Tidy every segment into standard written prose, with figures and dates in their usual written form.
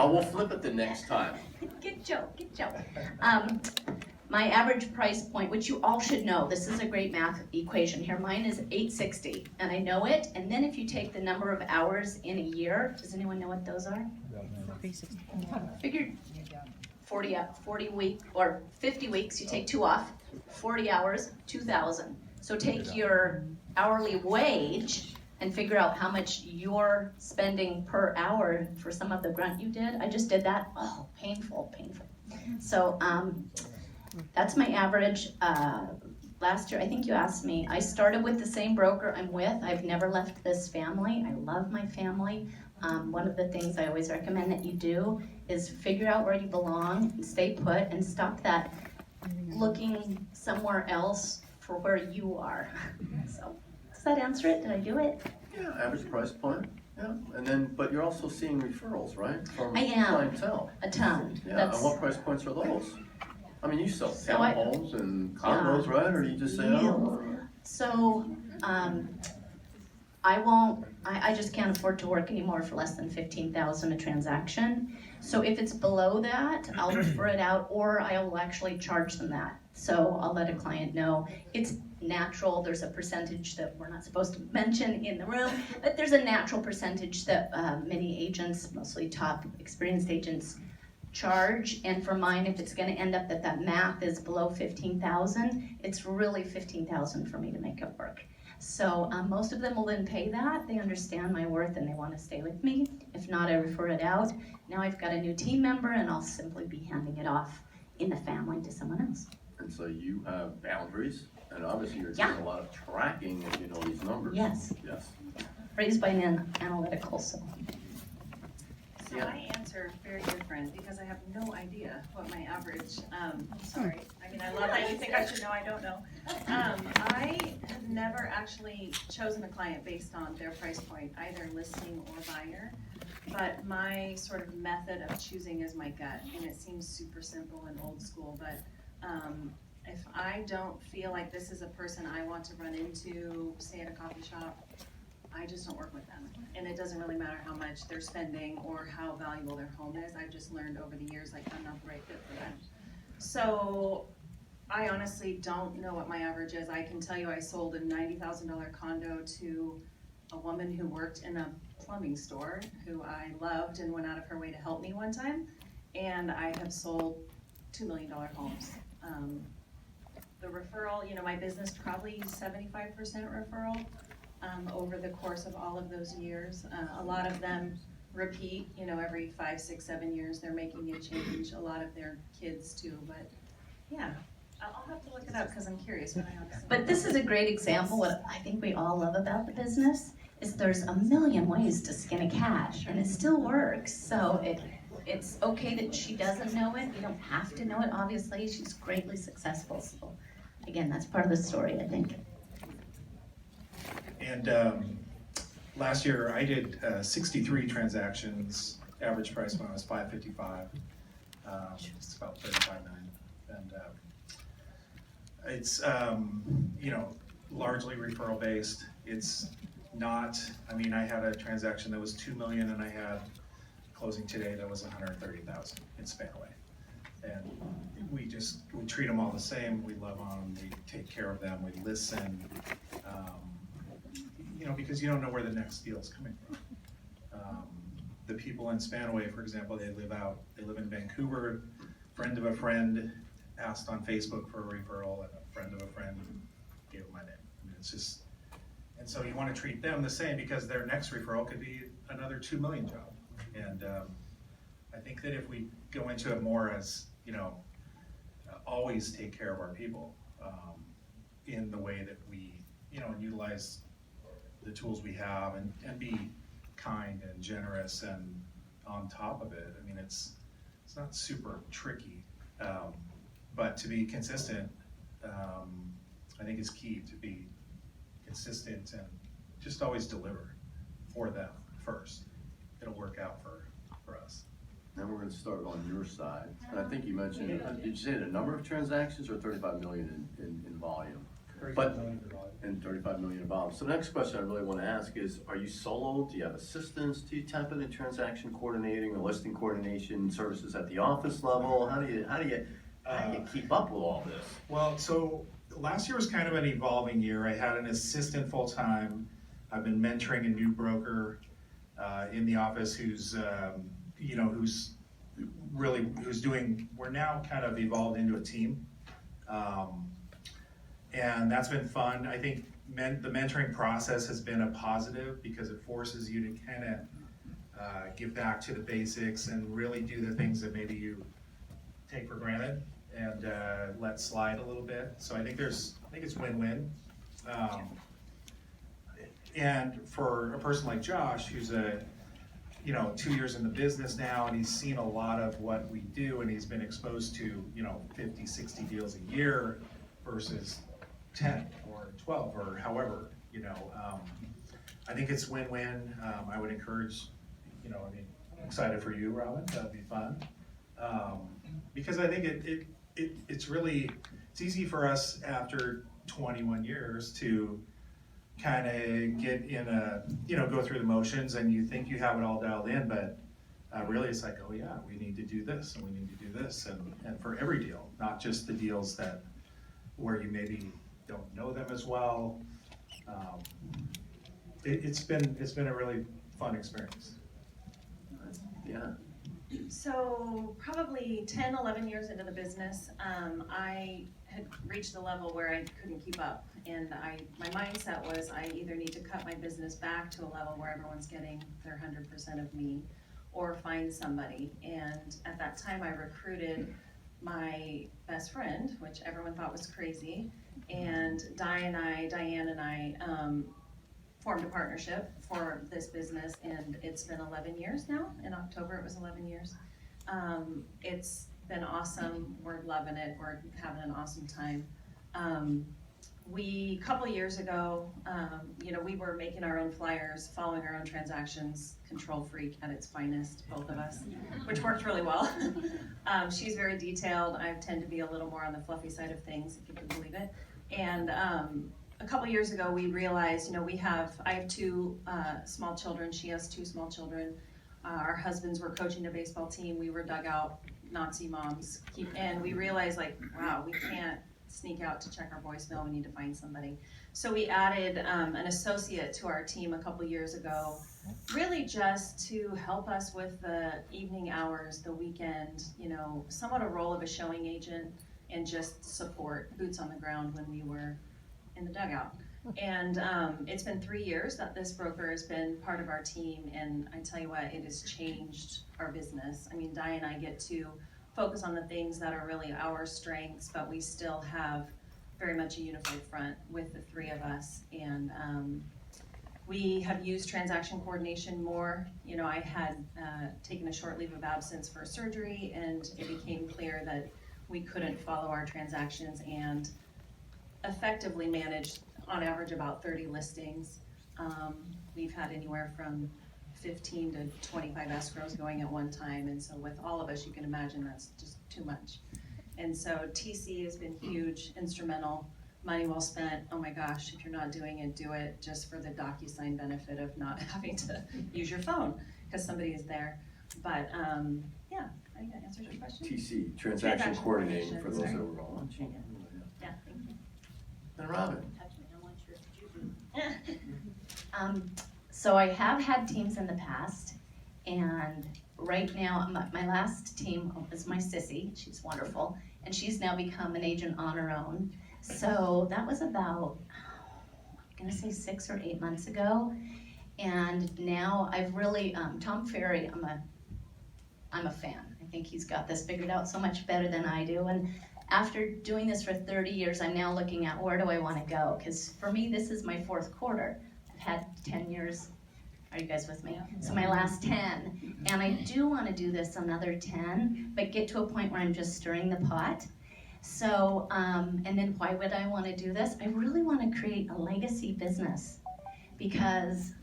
We'll flip it the next time. Good joke, good joke. My average price point, which you all should know, this is a great math equation here. Mine is $860, and I know it. And then if you take the number of hours in a year, does anyone know what those are? Figured 40 week or 50 weeks. You take 2 off. 40 hours, 2,000. So take your hourly wage and figure out how much you're spending per hour for some of the grunt you did. I just did that. Oh, painful, painful. So that's my average. Last year, I think you asked me, I started with the same broker I'm with. I've never left this family. I love my family. One of the things I always recommend that you do is figure out where you belong and stay put and stop that looking somewhere else for where you are. So, does that answer it? Did I do it? Yeah, average price point. Yeah, and then, but you're also seeing referrals, right? From I am. clientele. A ton. Yeah, and what price points are those? I mean, you sell So I- townhomes and condos, right? Or do you just say, oh? So, I just can't afford to work anymore for less than $15,000 a transaction. So if it's below that, I'll refer it out, or I will actually charge them that. So I'll let a client know. It's natural, there's a percentage that we're not supposed to mention in the room, but there's a natural percentage that many agents, mostly top experienced agents, charge. And for mine, if it's gonna end up that math is below 15,000, it's really 15,000 for me to make it work. So most of them will then pay that. They understand my worth and they want to stay with me. If not, I refer it out. Now I've got a new team member and I'll simply be handing it off in the family to someone else. And so you have boundaries, and obviously you're doing a lot of tracking if you know these numbers. Yes. Yes. Raised by an analytical, so. So my answer is very different because I have no idea what my average, sorry, I mean, I love that you think I should know, I don't know. I have never actually chosen a client based on their price point, either listing or buyer. But my sort of method of choosing is my gut, and it seems super simple and old school, but if I don't feel like this is a person I want to run into, say at a coffee shop, I just don't work with them. And it doesn't really matter how much they're spending or how valuable their home is. I've just learned over the years, like, I'm not the right fit for them. So I honestly don't know what my average is. I can tell you I sold a $90,000 condo to a woman who worked in a plumbing store who I loved and went out of her way to help me one time. And I have sold $2 million homes. The referral, you know, my business probably 75% referral. Over the course of all of those years. A lot of them repeat, you know, every 5, 6, 7 years they're making a change, a lot of their kids too, but yeah, I'll have to look it up because I'm curious what I honestly. But this is a great example. What I think we all love about the business is there's a million ways to skin a cat and it still works. So it's okay that she doesn't know it. You don't have to know it, obviously. She's greatly successful. So again, that's part of the story, I think. And last year I did 63 transactions. Average price when I was $555. It's about $35.9, and it's you know, largely referral based. It's not. I mean, I had a transaction that was $2 million, and I had closing today that was $130,000 in Spanaway. And we treat them all the same. We love on them. We take care of them. We listen. You know, because you don't know where the next deal is coming from. The people in Spanaway, for example, they live in Vancouver. Friend of a friend asked on Facebook for a referral, and a friend of a friend gave them my name. I mean, it's just, and so you want to treat them the same because their next referral could be another $2 million job. And I think that if we go into it more as, you know, always take care of our people in the way that we, you know, and utilize the tools we have and be kind and generous and on top of it. I mean, it's not super tricky, but to be consistent, I think is key. To be consistent and just always deliver for them first. It'll work out for us. Now we're going to start on your side. And I think you mentioned, did you say the number of transactions or 35 million in volume? But- 35 million for volume. and 35 million involved. So the next question I really want to ask is, are you solo? Do you have assistants? Do you tap into transaction coordinating or listing coordination services at the office level? How do you keep up with all this? Well, so last year was kind of an evolving year. I had an assistant full-time. I've been mentoring a new broker in the office who's we're now kind of evolved into a team. And that's been fun. I think the mentoring process has been a positive because it forces you to kind of give back to the basics and really do the things that maybe you take for granted and let slide a little bit. So I think it's win-win. And for a person like Josh, who's 2 years in the business now, and he's seen a lot of what we do, and he's been exposed to 50, 60 deals a year versus 10 or 12 or however, I think it's win-win. I would encourage, I'm excited for you, Robin, that'd be fun. Because I think it's easy for us after 21 years to kind of get in go through the motions, and you think you have it all dialed in, but really it's like, oh yeah, we need to do this and we need to do this, and for every deal, not just the deals where you maybe don't know them as well. It's been a really fun experience. Yeah. So probably 10, 11 years into the business, I had reached the level where I couldn't keep up. And my mindset was I either need to cut my business back to a level where everyone's getting their 100% of me, or find somebody. And at that time I recruited my best friend, which everyone thought was crazy. And Diane and I formed a partnership for this business, and it's been 11 years now. In October it was 11 years. It's been awesome. We're loving it. We're having an awesome time. A couple years ago, we were making our own flyers, following our own transactions, control freak at its finest, both of us, which worked really well. She's very detailed. I tend to be a little more on the fluffy side of things, if you can believe it. And a couple years ago, we realized, I have two small children. She has two small children. Our husbands were coaching a baseball team. We were dugout Nazi moms. And we realized, wow, we can't sneak out to check our voicemail. We need to find somebody. So we added an associate to our team a couple years ago, really just to help us with the evening hours, the weekend, somewhat a role of a showing agent, and just support, boots on the ground when we were in the dugout. And it's been 3 years that this broker has been part of our team, and I tell you what, it has changed our business. I mean, Di and I get to focus on the things that are really our strengths, but we still have very much a unified front with the three of us. And we have used transaction coordination more. I had taken a short leave of absence for surgery, and it became clear that we couldn't follow our transactions and effectively manage, on average, about 30 listings. We've had anywhere from 15 to 25 escrows going at one time, and so with all of us, you can imagine that's just too much. And so TC has been huge, instrumental, money well spent. Oh my gosh, if you're not doing it, do it, just for the DocuSign benefit of not having to use your phone because somebody is there. But yeah, I think that answers your question. TC, transaction coordinating, for those that were on. Yeah, thank you. And Robin. So I have had teams in the past, and right now, my last team is my sissy. She's wonderful, and she's now become an agent on her own. So that was about, I'm gonna say 6 or 8 months ago. And now I've really, Tom Ferry, I'm a fan. I think he's got this figured out so much better than I do. And after doing this for 30 years, I'm now looking at where do I wanna go? Because for me, this is my 4th quarter. I've had 10 years. Are you guys with me? Yeah. So my last 10, and I do want to do this another 10, but get to a point where I'm just stirring the pot. So, and then why would I want to do this? I really want to create a legacy business, because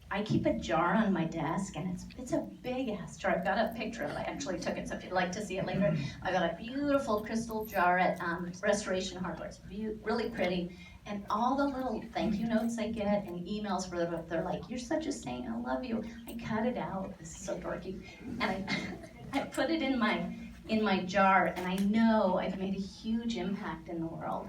I keep a jar on my desk, and it's a big ass jar. I've got a picture of it. I actually took it, so if you'd like to see it later. I've got a beautiful crystal jar at Restoration Hardware. It's really pretty. And all the little thank you notes I get and emails for them, they're like, you're such a saint, I love you. I cut it out, this is so dorky. And I put it in my jar, and I know I've made a huge impact in the world.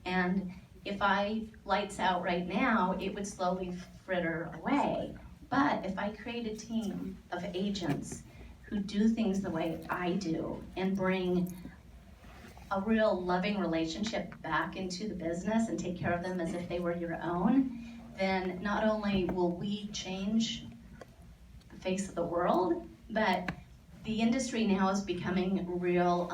And if I lights out right now, it would slowly fritter away. But if I create a team of agents who do things the way I do and bring a real loving relationship back into the business and take care of them as if they were your own, then not only will we change the face of the world, but the industry now is becoming real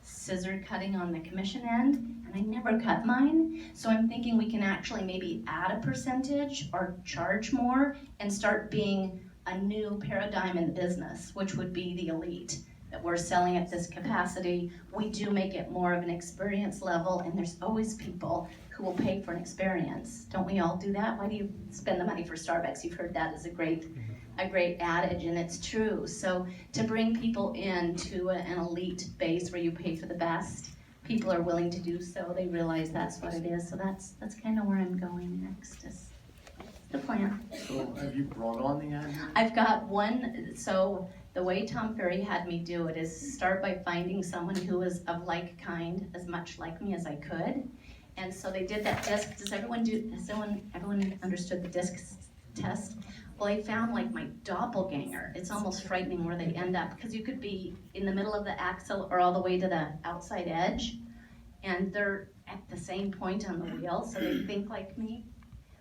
scissor cutting on the commission end, and I never cut mine. So I'm thinking we can actually maybe add a percentage or charge more and start being a new paradigm in the business, which would be the elite. That we're selling at this capacity, we do make it more of an experience level, and there's always people who will pay for an experience. Don't we all do that? Why do you spend the money for Starbucks? You've heard that as a great adage, and it's true. So to bring people into an elite base where you pay for the best, people are willing to do so. They realize that's what it is. So that's kind of where I'm going next. Is the plan. So have you brought on the ad? I've got one. So the way Tom Ferry had me do it is start by finding someone who is of like kind, as much like me as I could. And so they did that disc. Does everyone everyone understood the disc test? Well, I found like my doppelganger. It's almost frightening where they end up, because you could be in the middle of the axle or all the way to the outside edge, and they're at the same point on the wheel, so they think like me,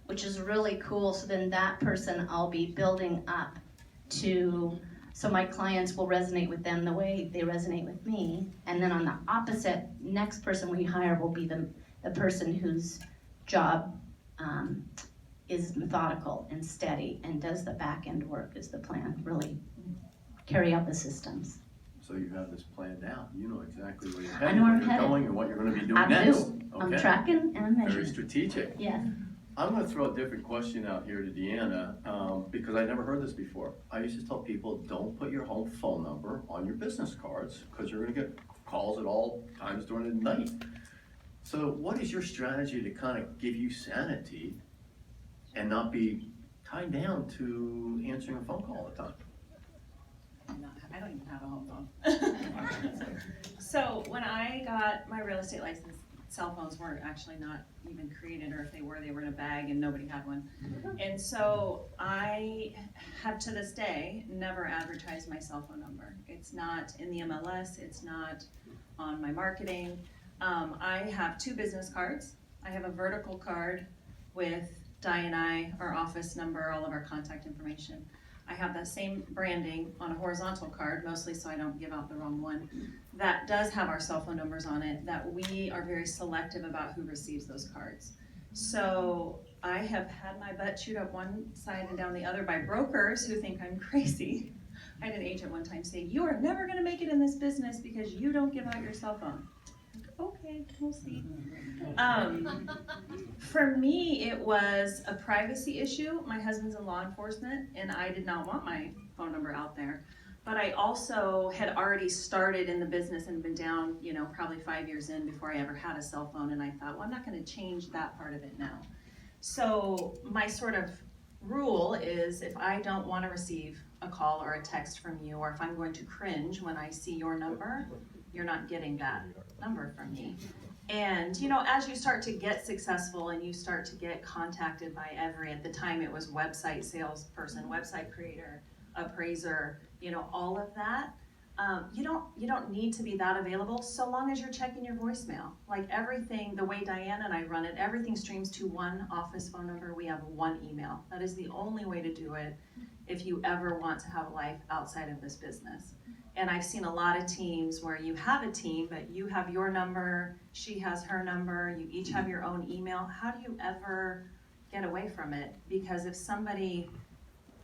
which is really cool. So then that person I'll be building up to, so my clients will resonate with them the way they resonate with me. And then on the opposite, next person we hire will be the person whose job is methodical and steady and does the back end work is the plan, really carry out the systems. So you have this planned out, you know exactly where you're I headed, know where where I'm you're headed. going, and what you're gonna be doing I next. do. I'm Okay. tracking and I'm Very measuring. strategic. Yes. I'm gonna throw a different question out here to Deanna, because I never heard this before. I used to tell people, don't put your home phone number on your business cards, because you're gonna get calls at all times during the night. So what is your strategy to kind of give you sanity and not be tied down to answering a phone call all the time? I don't even have a home phone. So when I got my real estate license, cell phones weren't actually not even created, or if they were in a bag and nobody had one. And so I have to this day never advertised my cell phone number. It's not in the MLS, it's not on my marketing. I have 2 business cards. I have a vertical card with Di and I, our office number, all of our contact information. I have that same branding on a horizontal card, mostly so I don't give out the wrong one, that does have our cell phone numbers on it, that we are very selective about who receives those cards. So I have had my butt chewed up one side and down the other by brokers who think I'm crazy. I had an agent one time say, you are never gonna make it in this business because you don't give out your cell phone. Okay, we'll see. For me, it was a privacy issue. My husband's in law enforcement, and I did not want my phone number out there. But I also had already started in the business and been down, probably 5 years in before I ever had a cell phone. And I thought, well, I'm not going to change that part of it now. So my sort of rule is, if I don't want to receive a call or a text from you, or if I'm going to cringe when I see your number, you're not getting that number from me. And as you start to get successful and you start to get contacted by at the time it was website salesperson, website creator, appraiser, all of that, you don't need to be that available so long as you're checking your voicemail. Like everything, the way Diane and I run it, everything streams to one office phone number. We have one email. That is the only way to do it if you ever want to have a life outside of this business. And I've seen a lot of teams where you have a team, but you have your number, she has her number, you each have your own email. How do you ever get away from it? Because if somebody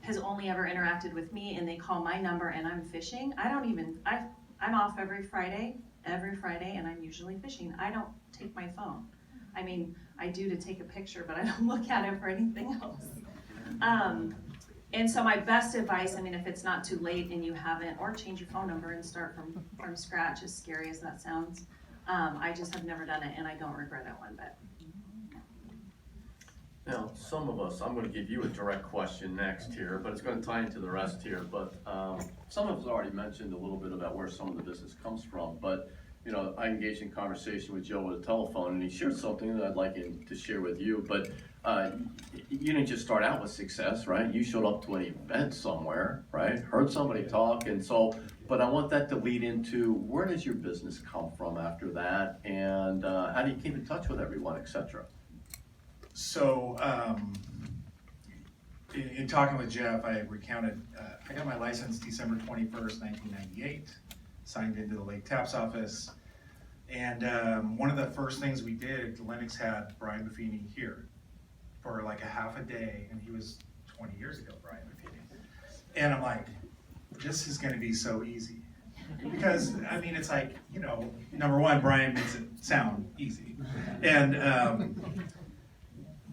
has only ever interacted with me and they call my number and I'm fishing, I'm off every Friday, and I'm usually fishing. I don't take my phone. I mean, I do to take a picture, but I don't look at it for anything else. And so my best advice, if it's not too late and you haven't, or change your phone number and start from scratch, as scary as that sounds, I just have never done it and I don't regret it one bit. Now, some of us, I'm gonna give you a direct question next here, but it's gonna tie into the rest here, but, some of us already mentioned a little bit about where some of the business comes from, but, you know, I engaged in conversation with Joe with the telephone, and he shared something that I'd like him to share with you, but, you didn't just start out with success, right? You showed up to an event somewhere, right? Heard somebody talk, and so, but I want that to lead into, where does your business come from after that, and, how do you keep in touch with everyone, et cetera? So, in talking with Jeff, I recounted, I got my license December 21st, 1998, signed into the Lake Taps office. And one of the first things we did, Lennox had Brian Buffini here for like a half a day, and he was 20 years ago, Brian Buffini. And I'm like, this is gonna be so easy. Because, I mean, it's like, you know, number one, Brian makes it sound easy. And,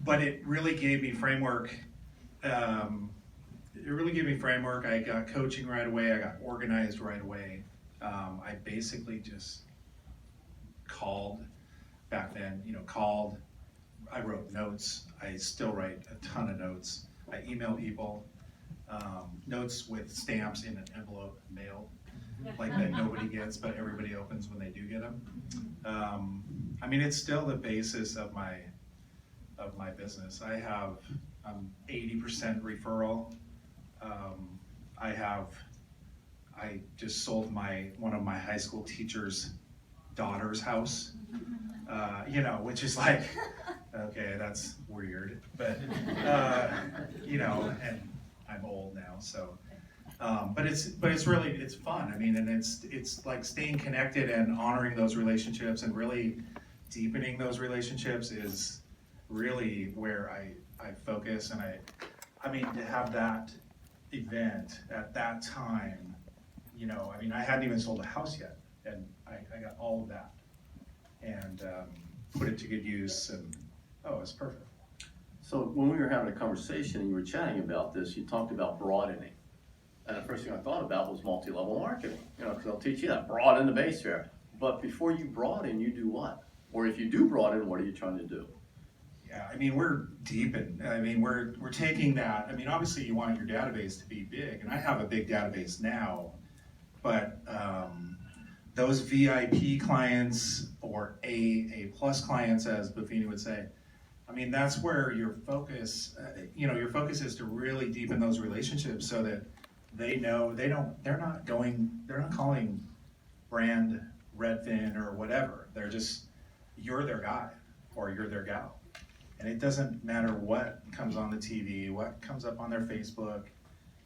but it really gave me framework. I got coaching right away. I got organized right away. I basically just called back then, called. I wrote notes. I still write a ton of notes. I email people, notes with stamps in an envelope mailed, like that nobody gets, but everybody opens when they do get them. I mean, it's still the basis of my business. I'm 80% referral. I just sold one of my high school teacher's daughter's house, which is like, okay, that's weird, but, and I'm old now, so. But it's really, it's fun. I mean, and it's like staying connected and honoring those relationships and really deepening those relationships is really where I focus. And I mean, to have that event at that time, I hadn't even sold a house yet, and I got all of that and put it to good use, and it's perfect. So when we were having a conversation and you were chatting about this, you talked about broadening. And the first thing I thought about was multi-level marketing, because they'll teach you that, broaden the base here. But before you broaden, you do what? Or if you do broaden, what are you trying to do? Yeah, I mean, we're we're taking that. I mean, obviously you want your database to be big, and I have a big database now, but those VIP clients or A+ clients, as Buffini would say, I mean, that's where your focus, your focus is to really deepen those relationships so that they know they're not calling brand Redfin or whatever. They're just, you're their guy or you're their gal. And it doesn't matter what comes on the TV, what comes up on their Facebook,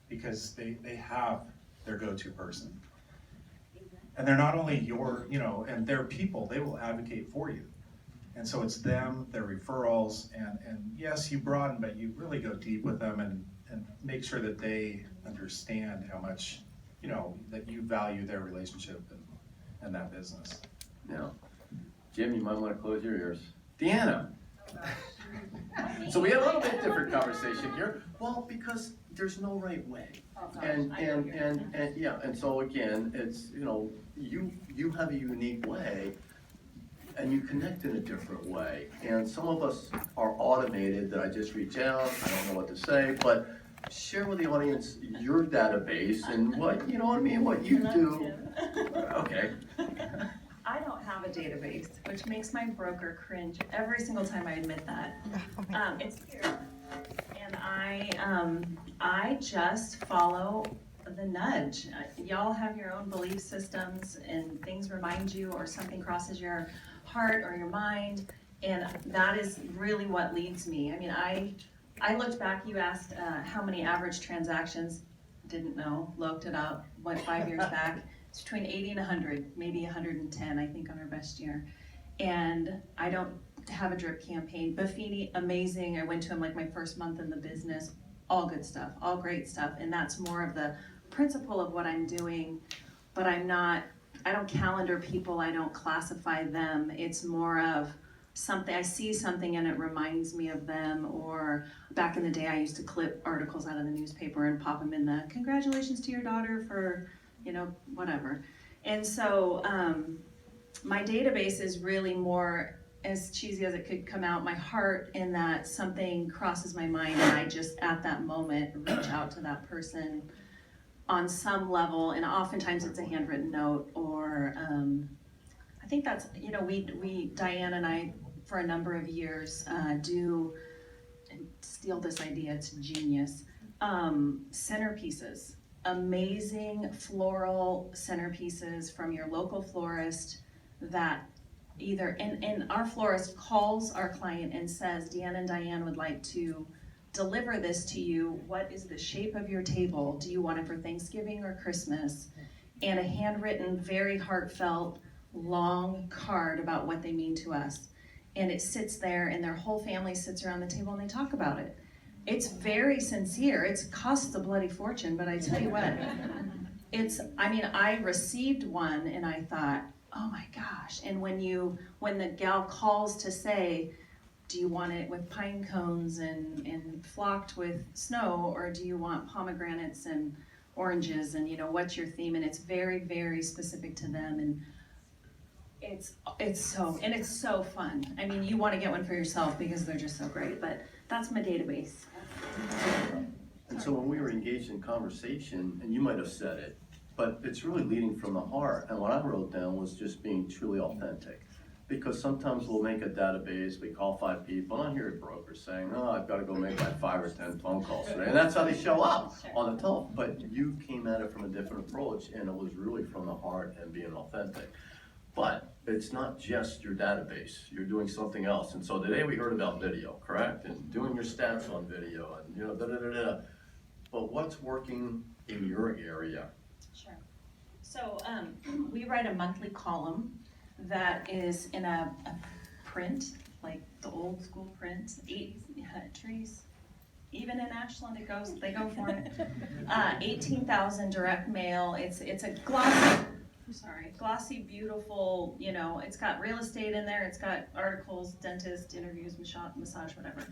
because they have their go-to person. And they're not only and they're people, they will advocate for you. And so it's them, their referrals, and yes, you broaden, but you really go deep with them and make sure that they understand how much, that you value their relationship and that business. Yeah. Jim, you might want to close your ears. Deanna. So we had a little bit different conversation here. Well, because there's no right way. And so again, it's, you have a unique way and you connect in a different way. And some of us are automated that I just reach out, I don't know what to say, but share with the audience your database and what you do. Okay. I don't have a database, which makes my broker cringe every single time I admit that. It's here, and I just follow the nudge. Y'all have your own belief systems, and things remind you, or something crosses your heart or your mind, and that is really what leads me. I mean, I looked back. You asked how many average transactions. Didn't know. Looked it up. Went 5 years back. It's between 80 and 100, maybe 110, I think, on our best year. And I don't have a drip campaign. Buffini, amazing. I went to him like my first month in the business. All good stuff, all great stuff. And that's more of the principle of what I'm doing. But I don't calendar people. I don't classify them. It's more of something, I see something and it reminds me of them. Or back in the day, I used to clip articles out of the newspaper and pop them in the congratulations to your daughter for, whatever. And so my database is really more as cheesy as it could come out, my heart in that something crosses my mind and I just at that moment reach out to that person on some level, and oftentimes it's a handwritten note or I think that's, you know, we Diane and I for a number of years do, and steal this idea, it's genius, centerpieces, amazing floral centerpieces from your local florist that either, and our florist calls our client and says, Deanna and Diane would like to deliver this to you. What is the shape of your table? Do you want it for Thanksgiving or Christmas? And a handwritten, very heartfelt, long card about what they mean to us. And it sits there and their whole family sits around the table and they talk about it. It's very sincere. It costs a bloody fortune, but I tell you what, I received one and I thought, oh my gosh. And when the gal calls to say, do you want it with pine cones and flocked with snow, or do you want pomegranates and oranges, and you know, what's your theme? And it's very, very specific to them, and it's so fun. I mean, you want to get one for yourself because they're just so great, but that's my database. And so when we were engaged in conversation, and you might have said it, but it's really leading from the heart. And what I wrote down was just being truly authentic. Because sometimes we'll make a database, we call 5 people, and I hear brokers saying, oh, I've got to go make like 5 or 10 phone calls today. And that's how they show up on the telephone. But you came at it from a different approach, and it was really from the heart and being authentic. But it's not just your database, you're doing something else. And so today we heard about video, correct? And doing your stats on video and, you know, da-da-da-da. But what's working in your area? Sure. So we write a monthly column that is in a print, like the old school print, 8 trees. Even in Ashland, they go for it. 18,000 direct mail. It's a glossy, beautiful, you know, it's got real estate in there, it's got articles, dentist, interviews, massage, whatever.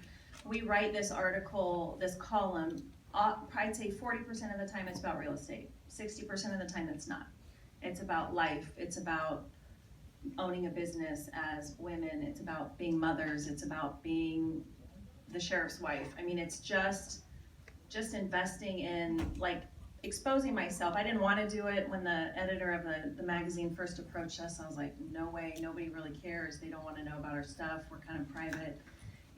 We write this article, this column, I'd say 40% of the time it's about real estate. 60% of the time it's not. It's about life, it's about owning a business as women, it's about being mothers, it's about being the sheriff's wife. I mean, it's just investing in, like, exposing myself. I didn't want to do it when the editor of the magazine first approached us. I was like, no way, nobody really cares. They don't want to know about our stuff. We're kind of private.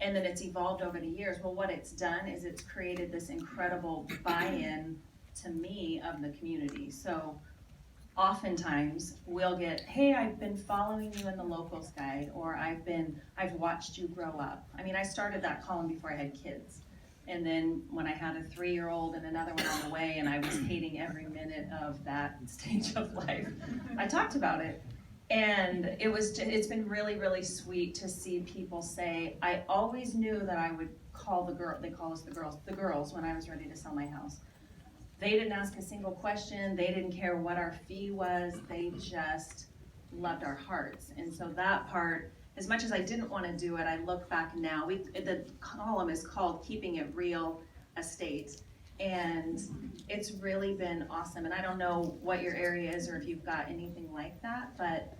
And then it's evolved over the years. Well, what it's done is it's created this incredible buy-in to me of the community. So oftentimes we'll get, hey, I've been following you in the locals guide, or I've watched you grow up. I mean, I started that column before I had kids. And then when I had a 3-year-old and another one on the way, and I was hating every minute of that stage of life, I talked about it. And it's been really, really sweet to see people say, I always knew that I would call they call us the girls when I was ready to sell my house. They didn't ask a single question. They didn't care what our fee was. They just loved our hearts. And so that part, as much as I didn't want to do it, I look back now. The column is called Keeping It Real Estate, and it's really been awesome. And I don't know what your area is or if you've got anything like that, but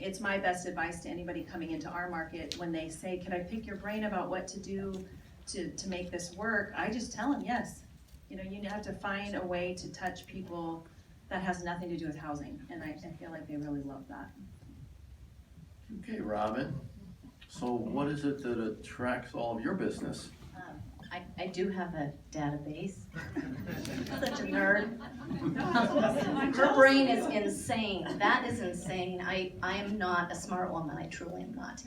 it's my best advice to anybody coming into our market when they say, can I pick your brain about what to do to make this work? I just tell them yes. You know, you have to find a way to touch people that has nothing to do with housing, and I feel like they really love that. Okay, Robin. So what is it that attracts all of your business? I do have a database. Such a nerd. Her brain is insane. That is insane. I am not a smart woman. I truly am not.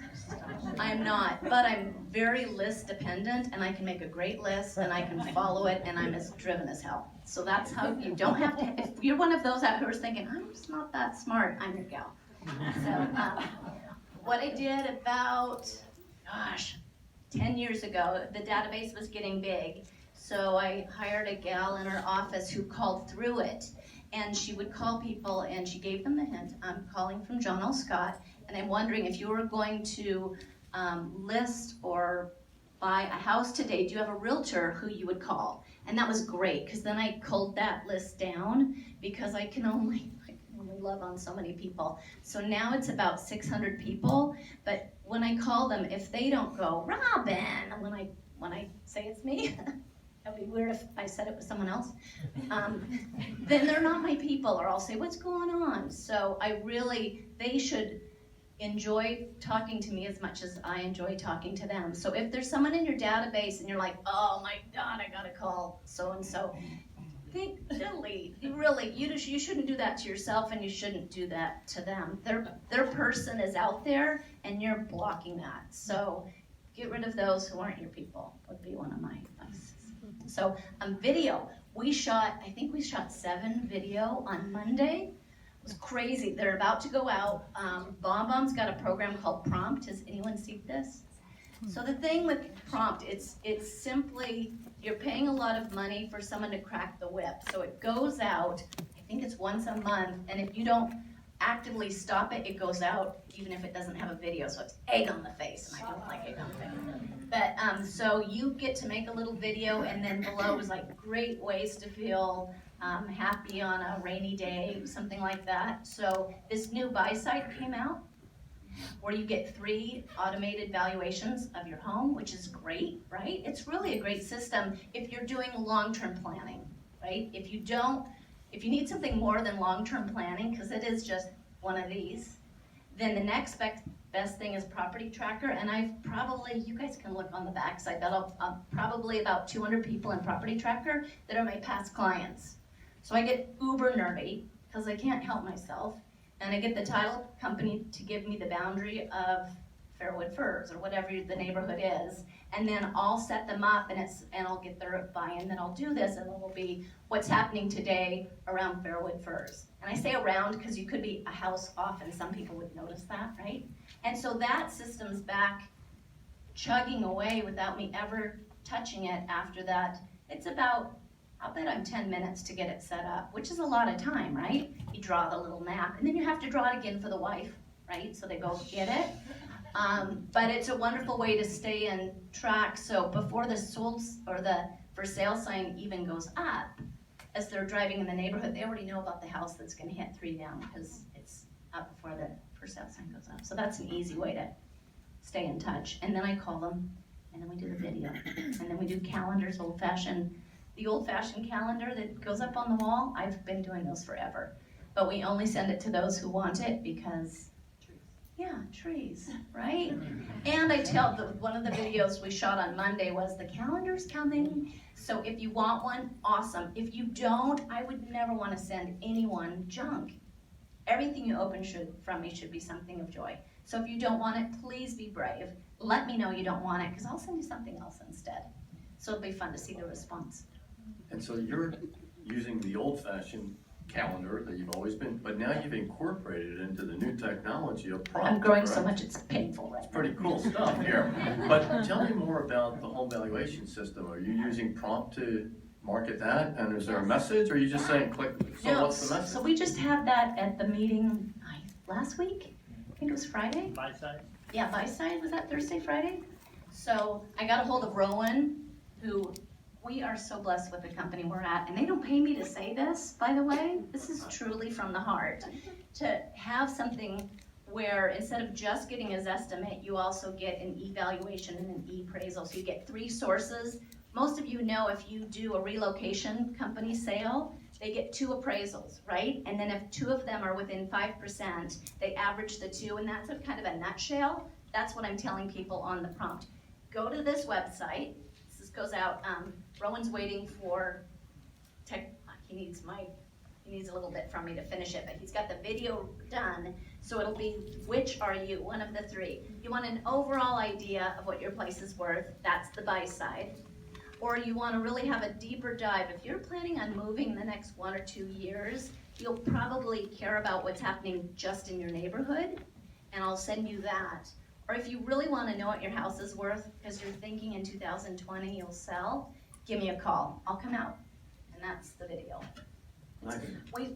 I am not. But I'm very list dependent, and I can make a great list, and I can follow it, and I'm as driven as hell. So that's how you don't have to. If you're one of those out who's thinking, I'm just not that smart, I'm your gal. So what I did about, 10 years ago, the database was getting big, so I hired a gal in her office who called through it, and she would call people and she gave them the hint, I'm calling from John L. Scott, and I'm wondering if you were going to list or buy a house today, do you have a realtor who you would call? And that was great, because then I culled that list down, because I can only and we love on so many people. So now it's about 600 people, but when I call them, if they don't go, Robin, when I say it's me, that'd be weird if I said it was someone else, then they're not my people, or I'll say, what's going on? So they should enjoy talking to me as much as I enjoy talking to them. So if there's someone in your database and you're like, oh my God, I gotta call so-and-so, delete. You shouldn't do that to yourself, and you shouldn't do that to them. Their person is out there, and you're blocking that. So get rid of those who aren't your people, would be one of my advices. So video, I think we shot 7 video on Monday. It was crazy. They're about to go out. BombBomb's got a program called Prompt. Has anyone seen this? So the thing with Prompt, it's simply, you're paying a lot of money for someone to crack the whip. So it goes out, I think it's once a month, and if you don't actively stop it, it goes out even if it doesn't have a video. So it's egg on the face, and I don't like egg on the face. But so you get to make a little video, and then below is like great ways to feel happy on a rainy day, something like that. So this new buy site came out, where you get 3 automated valuations of your home, which is great, right? It's really a great system if you're doing long-term planning, right? If you need something more than long-term planning, because it is just one of these, then the next best thing is Property Tracker, and you guys can look on the backside, probably about 200 people in Property Tracker that are my past clients. So I get uber nerdy, because I can't help myself, and I get the title company to give me the boundary of Fairwood Firs, or whatever the neighborhood is, and then I'll set them up, and I'll get their buy-in, then I'll do this, and it'll be what's happening today around Fairwood Firs. And I say around because you could be a house off, and some people would notice that, right? And so that system's back chugging away without me ever touching it after that. It's about, I'll bet I'm 10 minutes to get it set up, which is a lot of time, right? You draw the little map, and then you have to draw it again for the wife, right? So they both get it. But it's a wonderful way to stay in track. So before the sold or the for sale sign even goes up, as they're driving in the neighborhood, they already know about the house that's going to hit 3 down because it's up before the for sale sign goes up. So that's an easy way to stay in touch. And then I call them, and then we do the video, and then we do calendars, the old-fashioned calendar that goes up on the wall. I've been doing those forever, but we only send it to those who want it because. Yeah, trees, right? And I tell one of the videos we shot on Monday was the calendar's coming. So if you want one, awesome. If you don't, I would never want to send anyone junk. Everything you open from me should be something of joy. So if you don't want it, please be brave. Let me know you don't want it, because I'll send you something else instead. So it'll be fun to see the response. And so you're using the old-fashioned calendar that you've always been, but now you've incorporated it into the new technology of Prompt. I'm growing right? so much it's painful right It's pretty cool stuff here. But tell me more about the home valuation system. Are you using Prompt to market that? And is there a message, or are you just saying click? So No, what's the message? So we just had that at the meeting last week. I think it was Friday. Buy side? Yeah, buy side, was that Thursday, Friday? So I got a hold of Rowan, who we are so blessed with the company we're at, and they don't pay me to say this, by the way. This is truly from the heart. To have something where instead of just getting a Zestimate, you also get an evaluation and an e-appraisal. So you get 3 sources. Most of you know if you do a relocation company sale, they get 2 appraisals, right? And then if 2 of them are within 5%, they average the 2, and that's a kind of a nutshell. That's what I'm telling people on the Prompt. Go to this website. This goes out. Rowan's waiting for tech. He needs a little bit from me to finish it, but he's got the video done. So it'll be, which are you? One of the 3. You want an overall idea of what your place is worth. That's the buy side. Or you want to really have a deeper dive. If you're planning on moving in the next 1 or 2 years, you'll probably care about what's happening just in your neighborhood, and I'll send you that. Or if you really want to know what your house is worth because you're thinking in 2020 you'll sell, give me a call. I'll come out, and that's the video. Nice.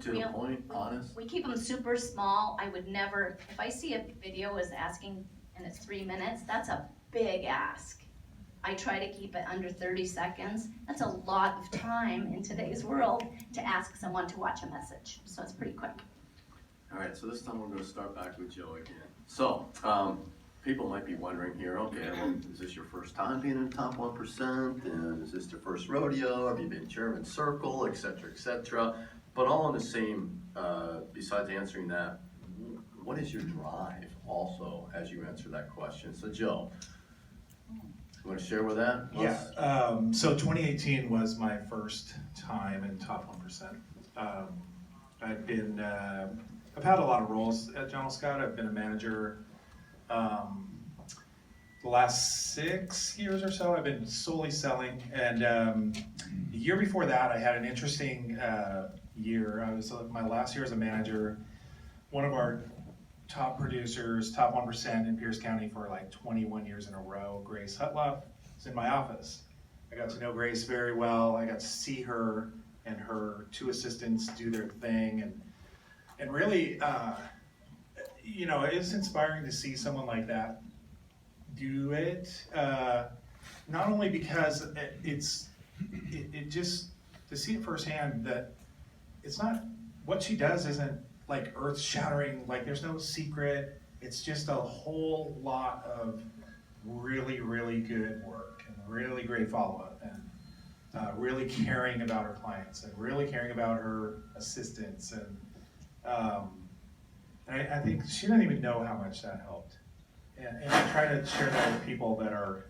To the point, honest. We keep them super small. I would never, if I see a video is asking and it's 3 minutes, that's a big ask. I try to keep it under 30 seconds. That's a lot of time in today's world to ask someone to watch a message. So it's pretty quick. All right, so this time we're gonna start back with Joe again. So, people might be wondering here, okay, well, is this your first time being in the top 1%? And is this your first rodeo? Have you been chairman circle, et cetera, et cetera? But all in the same, besides answering that, what is your drive also as you answer that question? So Joe, you wanna share with that? Yeah, so 2018 was my first time in top 1%. I've had a lot of roles at General Scott. I've been a manager. The last 6 years or so, I've been solely selling. And the year before that, I had an interesting year. I was my last year as a manager. One of our top producers, top 1% in Pierce County for like 21 years in a row, Grace Hutloff, was in my office. I got to know Grace very well. I got to see her and her 2 assistants do their thing, and really, you know, it's inspiring to see someone like that do it. Not only because it just to see it firsthand that it's not what she does isn't like earth shattering. Like there's no secret. It's just a whole lot of really, really good work and really great follow-up and really caring about her clients and really caring about her assistants and I think she doesn't even know how much that helped. And I try to share that with people that are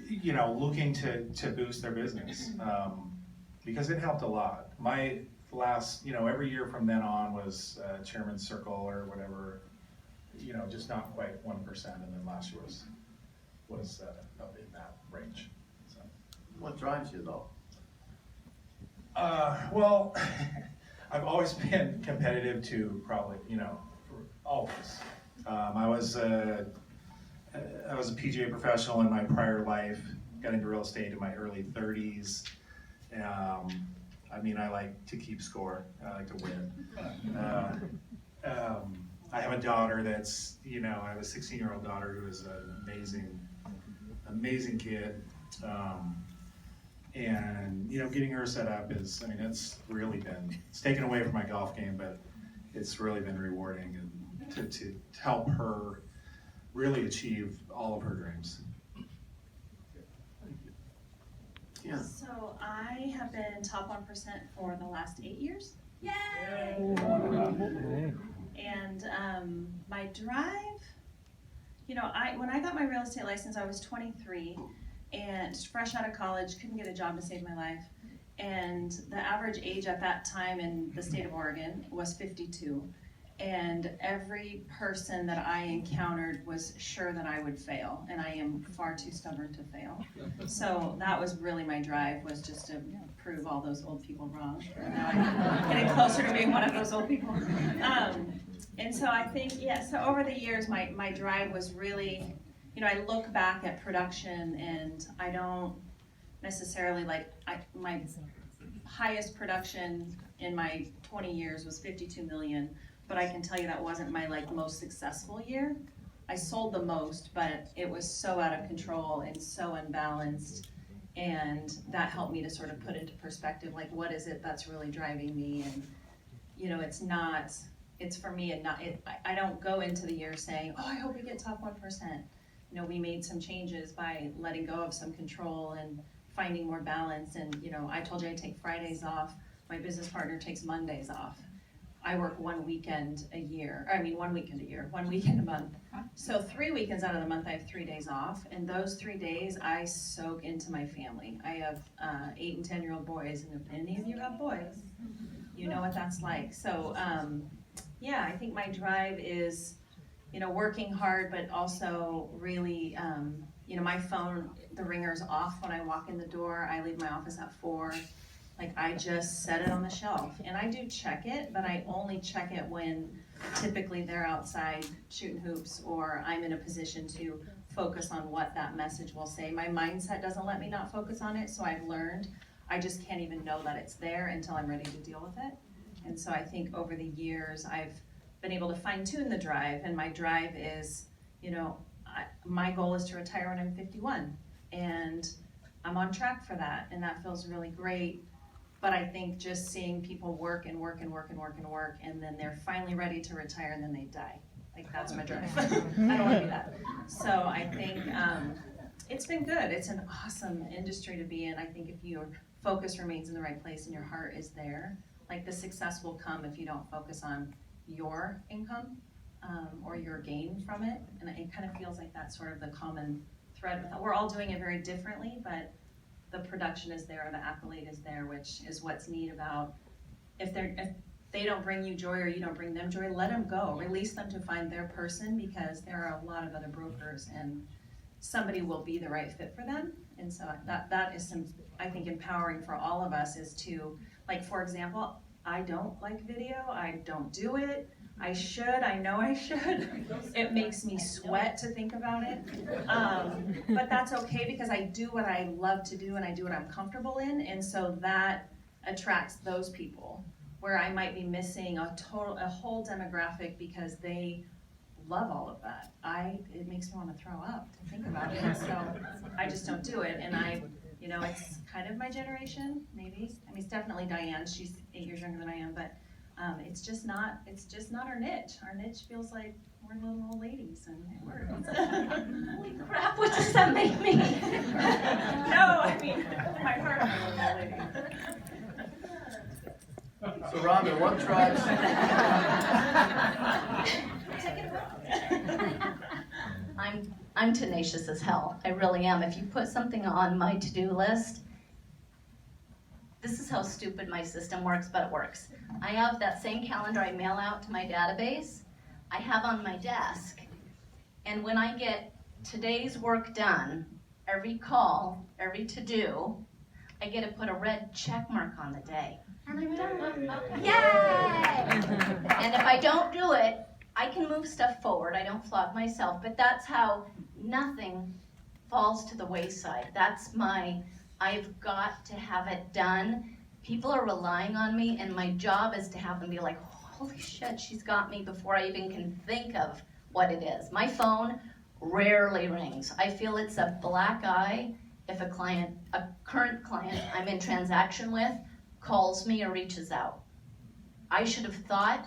you know, looking to boost their business because it helped a lot. My last, you know, every year from then on was chairman's circle or whatever, you know, just not quite 1%, and then last year was up in that range. So. What drives you though? Well, I've always been competitive to probably, you know, always. I was a PGA professional in my prior life, got into real estate in my early 30s. I mean, I like to keep score, I like to win. I have a daughter that's, you know, I have a 16-year-old daughter who is an amazing kid. And, you know, getting her set up is, I mean, it's taken away from my golf game, but it's really been rewarding and to help her really achieve all of her dreams. Yeah. So I have been top 1% for the last 8 years. Yay! And my drive, you know, when I got my real estate license, I was 23 and fresh out of college, couldn't get a job to save my life. And the average age at that time in the state of Oregon was 52. And every person that I encountered was sure that I would fail, and I am far too stubborn to fail. So that was really my drive, was just to prove all those old people wrong. And now I'm getting closer to being one of those old people. And so I think, yeah, so over the years, my drive was really, you know, I look back at production and I don't necessarily my highest production in my 20 years was 52 million. But I can tell you that wasn't my most successful year. I sold the most, but it was so out of control and so unbalanced. And that helped me to sort of put into perspective, like, what is it that's really driving me? And, you know, it's for me and I don't go into the year saying, oh, I hope we get top 1%. You know, we made some changes by letting go of some control and finding more balance. And, you know, I told you I take Fridays off. My business partner takes Mondays off. I work 1 weekend a year, 1 weekend a year, 1 weekend a month. So 3 weekends out of the month, I have 3 days off. And those 3 days, I soak into my family. I have 8 and 10-year-old boys. And if any of you have boys, you know what that's like. So, yeah, I think my drive is, you know, working hard, but also really, you know, my phone, the ringer's off when I walk in the door. I leave my office at 4. Like, I just set it on the shelf, and I do check it, but I only check it when typically they're outside shooting hoops or I'm in a position to focus on what that message will say. My mindset doesn't let me not focus on it, so I've learned I just can't even know that it's there until I'm ready to deal with it. And so I think over the years I've been able to fine-tune the drive, and my drive is, you know, my goal is to retire when I'm 51, and I'm on track for that, and that feels really great. But I think just seeing people work and work and work and work and work, and then they're finally ready to retire and then they die. Like, that's my drive. I don't wanna do that. So I think, it's been good. It's an awesome industry to be in. I think if your focus remains in the right place and your heart is there, like, the success will come if you don't focus on your income, or your gain from it. And it kind of feels like that's sort of the common thread. We're all doing it very differently, but the production is there, the accolade is there, which is what's neat about if they don't bring you joy or you don't bring them joy, let them go. Release them to find their person, because there are a lot of other brokers and somebody will be the right fit for them. And so that is I think empowering for all of us, is to, like, for example, I don't like video, I don't do it. I know I should. It makes me sweat to think about it. But that's okay, because I do what I love to do and I do what I'm comfortable in. And so that attracts those people, where I might be missing a whole demographic because they love all of that. It makes me want to throw up to think about it. So I just don't do it. And it's kind of my generation, maybe. I mean, it's definitely Diane. She's 8 years younger than I am, but it's just not our niche. Our niche feels like we're little old ladies, and it works. Holy crap, what does that make me? No, I mean, my heart, I'm a little old lady. So Robin, what drives? I'm tenacious as hell. I really am. If you put something on my to-do list, this is how stupid my system works, but it works. I have that same calendar I mail out to my database, I have on my desk. And when I get today's work done, every call, every to-do, I get to put a red check mark on the day. And I'm done. Yay! And if I don't do it, I can move stuff forward. I don't flog myself, but that's how nothing falls to the wayside. I've got to have it done. People are relying on me, and my job is to have them be like, holy shit, she's got me, before I even can think of what it is. My phone rarely rings. I feel it's a black eye if a current client I'm in transaction with calls me or reaches out. I should have thought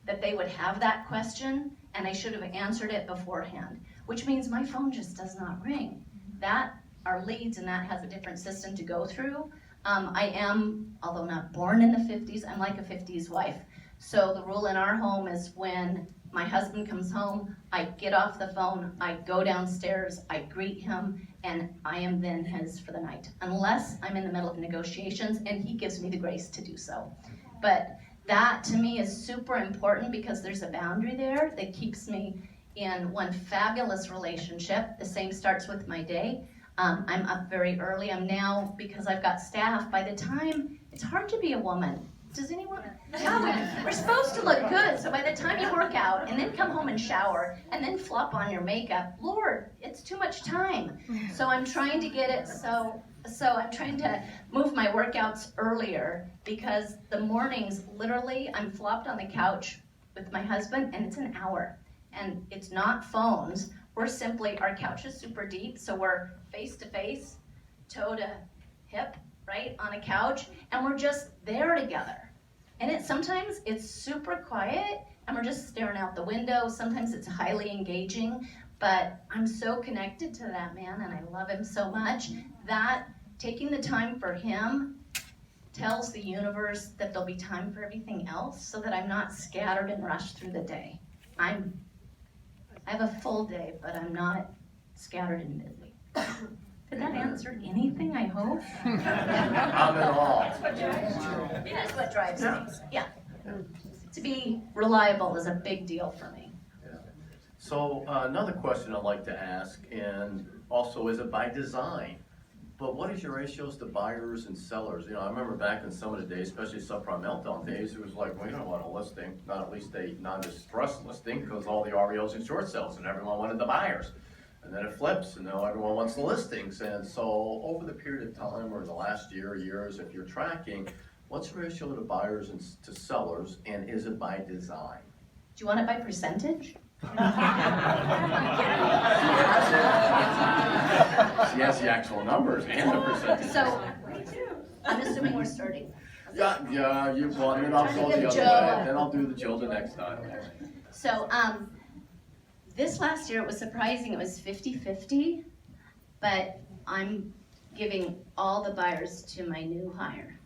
that they would have that question, and I should have answered it beforehand, which means my phone just does not ring. That are leads, and that has a different system to go through. I am, although not born in the 50s, I'm like a 50s wife. So the rule in our home is when my husband comes home, I get off the phone, I go downstairs, I greet him, and I am then his for the night. Unless I'm in the middle of negotiations, and he gives me the grace to do so. But that to me is super important, because there's a boundary there that keeps me in one fabulous relationship. The same starts with my day. I'm up very early. I'm now, because I've got staff, by the time, it's hard to be a woman. Does anyone? Yeah, we're supposed to look good. So by the time you work out and then come home and shower and then flop on your makeup, Lord, it's too much time. So I'm trying to get it so I'm trying to move my workouts earlier, because the mornings, literally, I'm flopped on the couch with my husband and it's an hour. And it's not phones. We're simply, our couch is super deep, so we're face to face, toe to hip, right, on a couch, and we're just there together. And sometimes it's super quiet, and we're just staring out the window. Sometimes it's highly engaging, but I'm so connected to that man, and I love him so much, that taking the time for him tells the universe that there'll be time for everything else, so that I'm not scattered and rushed through the day. I have a full day, but I'm not scattered and busy. Did that answer anything, I hope? Not at all. It is what drives me. Yeah. To be reliable is a big deal for me. So another question I'd like to ask, and also, is it by design? But what is your ratios to buyers and sellers? I remember back in some of the days, especially subprime meltdown days, it was like, we don't want a listing, not at least a non-distressed listing, because all the REOs and short sales, and everyone wanted the buyers. And then it flips, and now everyone wants the listings. And so over the period of time, or the last years, if you're tracking, what's the ratio to buyers and to sellers, and is it by design? Do you want it by percentage? She has the actual numbers and the percentage. So, I'm assuming we're starting. Yeah, you won, then I'll go Trying to the get other Joe. way, then I'll do the Joe the next time. So, this last year, it was surprising, it was 50-50, but I'm giving all the buyers to my new hire,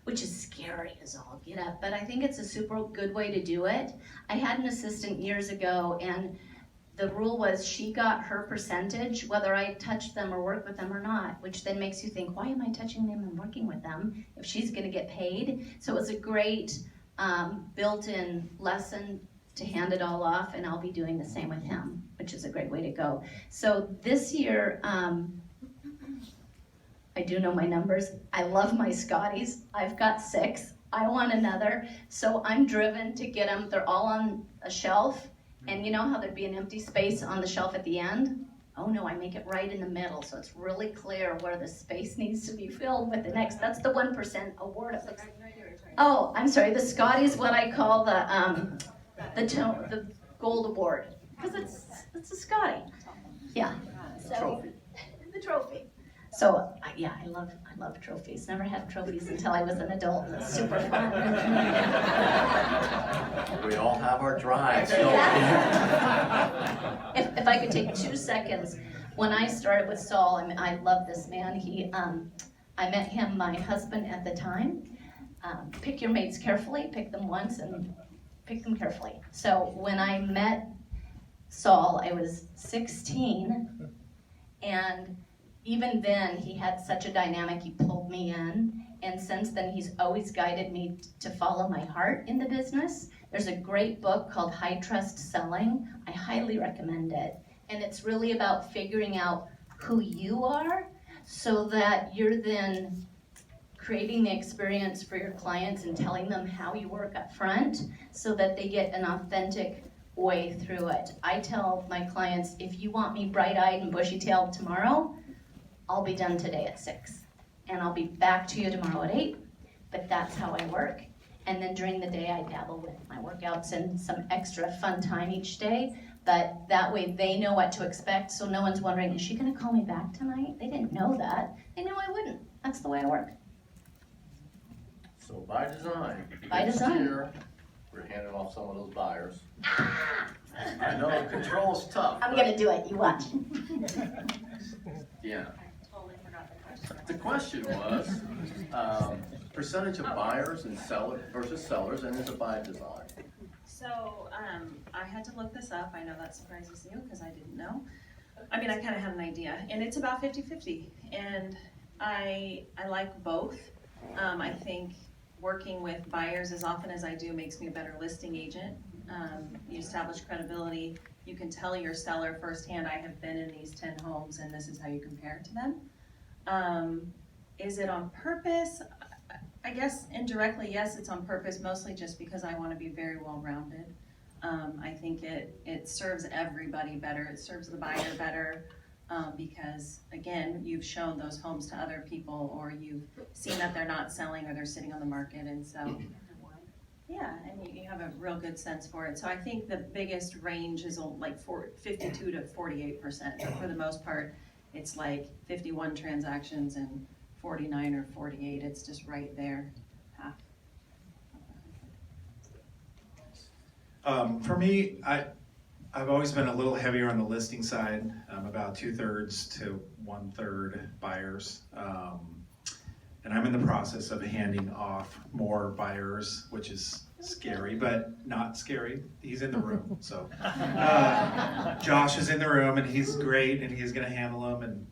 which is scary as all get up, but I think it's a super good way to do it. I had an assistant years ago, and the rule was she got her percentage, whether I touched them or worked with them or not, which then makes you think, why am I touching them and working with them if she's gonna get paid? So it was a great built-in lesson to hand it all off, and I'll be doing the same with him, which is a great way to go. So this year, I do know my numbers. I love my Scotties. I've got 6. I want another. So I'm driven to get them. They're all on a shelf. And you know how there'd be an empty space on the shelf at the end? Oh no, I make it right in the middle, so it's really clear where the space needs to be filled with the next. That's the 1% award. It looks. Oh, I'm sorry. The Scotties, what I call the gold award, because it's a Scotty. Yeah. So, Trophy. the trophy. So yeah, I love trophies. Never had trophies until I was an adult. It's super fun. We all have our drives, don't If I could take 2 seconds, when I started with Saul, I love this man. I met him, my husband at the time. Pick your mates carefully. Pick them once and pick them carefully. So when I met Saul, I was 16, and even then, he had such a dynamic, he pulled me in, and since then, he's always guided me to follow my heart in the business. There's a great book called High Trust Selling. I highly recommend it. And it's really about figuring out who you are so that you're then creating the experience for your clients and telling them how you work up front so that they get an authentic way through it. I tell my clients, if you want me bright-eyed and bushy-tailed tomorrow, I'll be done today at 6, and I'll be back to you tomorrow at 8, but that's how I work. And then during the day, I dabble with my workouts and some extra fun time each day, but that way they know what to expect, so no one's wondering, is she gonna call me back tonight? They didn't know that. They knew I wouldn't. That's the way I work. So by design. By next design. year, we're handing off some of those buyers. I know, control's tough. I'm but- gonna do it, you watch. Yeah. Totally forgot the question. The question was, percentage of buyers and sellers versus sellers, and is it by design? So, I had to look this up. I know that surprises you because I didn't know. I mean, I kind of had an idea, and it's about 50-50. And I like both. I think working with buyers as often as I do makes me a better listing agent. You establish credibility. You can tell your seller firsthand, I have been in these 10 homes and this is how you compare it to them. Is it on purpose? I guess indirectly, yes, it's on purpose, mostly just because I want to be very well-rounded. I think it serves everybody better. It serves the buyer better because, again, you've shown those homes to other people or you've seen that they're not selling or they're sitting on the market, and so yeah, and you have a real good sense for it. So I think the biggest range is like 52 to 48%. But for the most part, it's like 51 transactions and 49 or 48. It's just right there, half. For me, I've always been a little heavier on the listing side, about 2/3 to 1/3 buyers. And I'm in the process of handing off more buyers, which is scary, but not scary. He's in the room, so. Josh is in the room and he's great and he's gonna handle them, and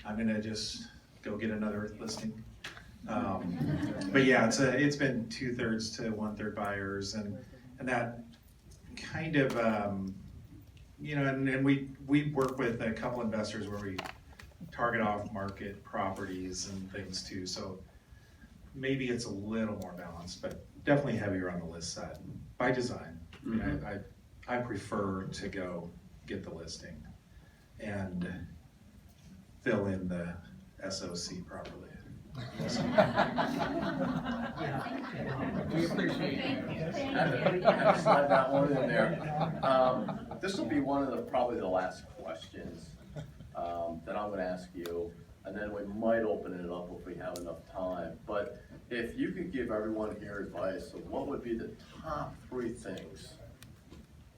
I'm gonna just go get another listing. But yeah, it's been 2/3 to 1/3 buyers, and that kind of, and we work with a couple investors where we target off market properties and things too, so maybe it's a little more balanced, but definitely heavier on the list side by design. I mean, I prefer to go get the listing and fill in the SOC properly. We appreciate it. I just slide that one in there. This will be one of probably the last questions that I'm gonna ask you. and then we might open it up if we have enough time. But if you could give everyone here advice of what would be the top 3 things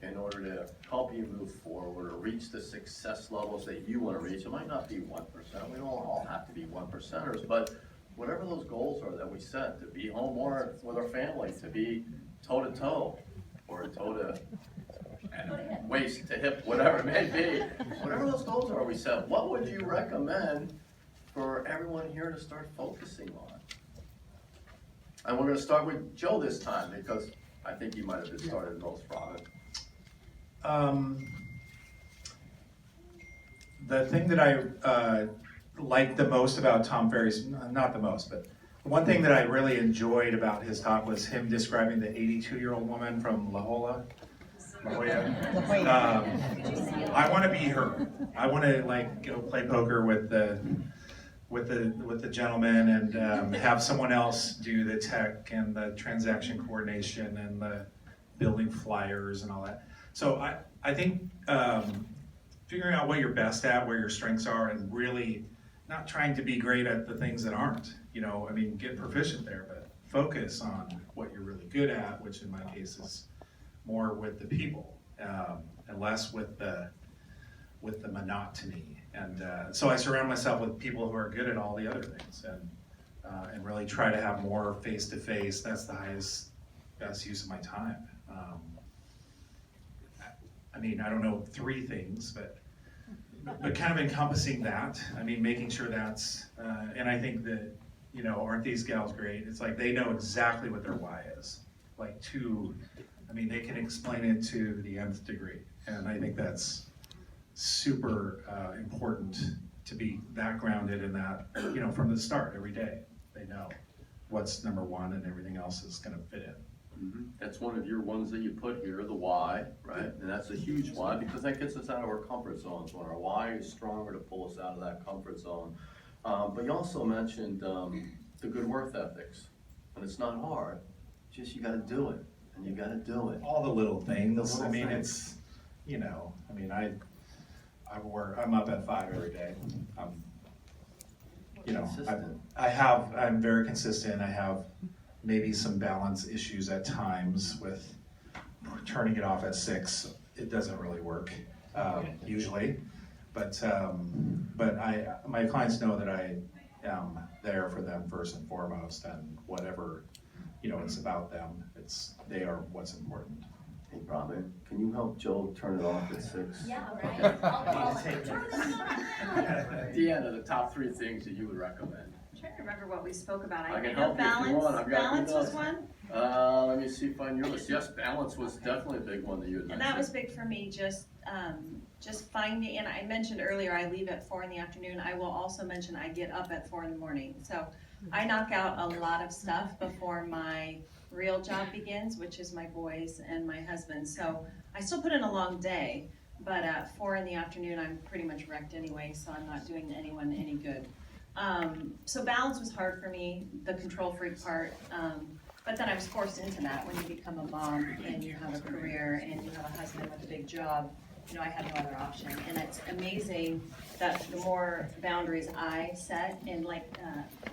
in order to help you move forward or reach the success levels that you want to reach. It might not be 1%, we don't all have to be 1%ers, but whatever those goals are that we set, to be home more with our family, to be toe-to-toe, or toe-to and waist to hip, whatever it may be, whatever those goals are we set, what would you recommend for everyone here to start focusing on? And we're gonna start with Joe this time, because I think you might have been started most, Robin. The thing that I liked the most about Tom Ferry's, not the most, but the one thing that I really enjoyed about his talk was him describing the 82-year-old woman from La Jolla. I want to be her. I want to like go play poker with the gentleman and have someone else do the tech and the transaction coordination and the building flyers and all that. So I think figuring out what you're best at, where your strengths are, and really not trying to be great at the things that aren't, you know, I mean, get proficient there, but focus on what you're really good at, which in my case is more with the people, and less with the monotony. And so I surround myself with people who are good at all the other things, and really try to have more face-to-face. That's the best use of my time. I mean, I don't know 3 things, but kind of encompassing that. I mean, making sure that's, and I think that, you know, aren't these gals great? It's like they know exactly what their why is. Like I mean, they can explain it to the nth degree. And I think that's super important to be that grounded in that, you know, from the start, every day. They know what's number 1 and everything else is gonna fit in. That's one of your ones that you put here, the why, right? And that's a huge why, because that gets us out of our comfort zones, when our why is stronger to pull us out of that comfort zone. But you also mentioned the good work ethics, and it's not hard, just you gotta do it, and you gotta do it. All the little things. The little I mean, things. it's, you know, I mean, I'm up at 5 every day. You know, Consistent. I'm very consistent. I have maybe some balance issues at times with turning it off at 6. It doesn't really work, usually. But my clients know that I am there for them first and foremost, and whatever, you know, it's about them. They are what's important. Hey, Robin, can you help Joe turn it off at 6? Yeah, right. I'll Deanna, the top 3 things that you would recommend. I'm trying to remember what we spoke about. I can know help you if you want. I've got balance good was notes. one, Let me see if I knew this. Yes, balance was definitely a big one that you had and mentioned. that was big for me, just finding, and I mentioned earlier, I leave at 4 in the afternoon. I will also mention I get up at 4 in the morning. So I knock out a lot of stuff before my real job begins, which is my boys and my husband. So I still put in a long day, but at 4 in the afternoon, I'm pretty much wrecked anyway, so I'm not doing anyone any good. So balance was hard for me, the control freak part, but then I was forced into that when you become a mom and you have a career and you have a husband with a big job. You know, I had no other option, and it's amazing that the more boundaries I set, and like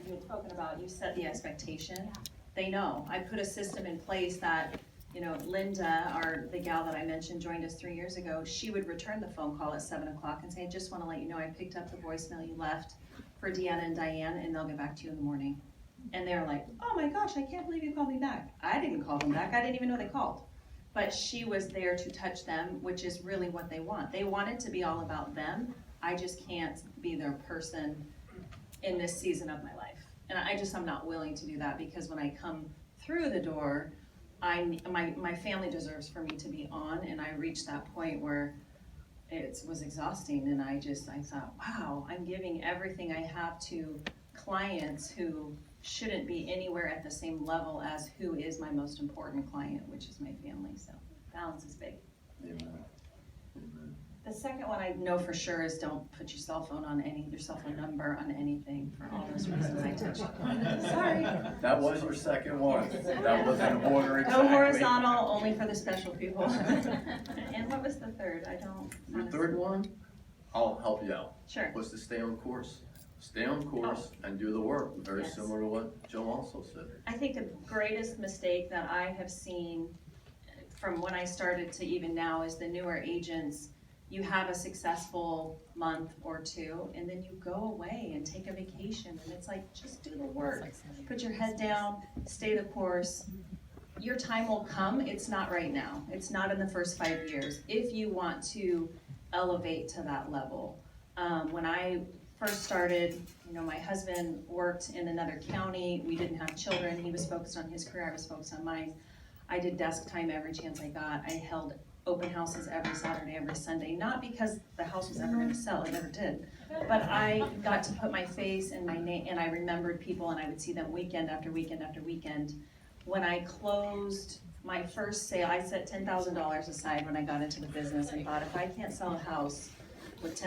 you had spoken about, you set the expectation. They know. I put a system in place that, you know, Linda, the gal that I mentioned, joined us 3 years ago. She would return the phone call at 7 o'clock and say, I just want to let you know I picked up the voicemail you left for Deanna and Diane, and they'll get back to you in the morning. And they're like, oh my gosh, I can't believe you called me back. I didn't call them back. I didn't even know they called. But she was there to touch them, which is really what they want. They want it to be all about them. I just can't be their person in this season of my life. And I'm not willing to do that, because when I come through the door, my family deserves for me to be on, and I reached that point where it was exhausting, and I thought, wow, I'm giving everything I have to clients who shouldn't be anywhere at the same level as who is my most important client, which is my family. So balance is big. Amen. Amen. The second one I know for sure is don't put your cell phone number on anything, for all those reasons I touched upon. Sorry. That was your second one. That was in order exactly. No horizontal, only for the special people. And what was the third? I don't. Your third one? I'll help you out. Sure. Was to stay on course. stay on course and do the work, very Yes. similar to what Joe also said. I think the greatest mistake that I have seen from when I started to even now is the newer agents, you have a successful month or two, and then you go away and take a vacation, and it's like, just do the work. Put your head down, stay the course. Your time will come, it's not right now. It's not in the first 5 years, if you want to elevate to that level. When I first started, you know, my husband worked in another county, we didn't have children, he was focused on his career, I was focused on mine. I did desk time every chance I got, I held open houses every Saturday, every Sunday, not because the house was ever gonna sell, it never did. But I got to put my face and my name, and I remembered people, and I would see them weekend after weekend after weekend. When I closed my first sale, I set $10,000 aside when I got into the business and thought, if I can't sell a house with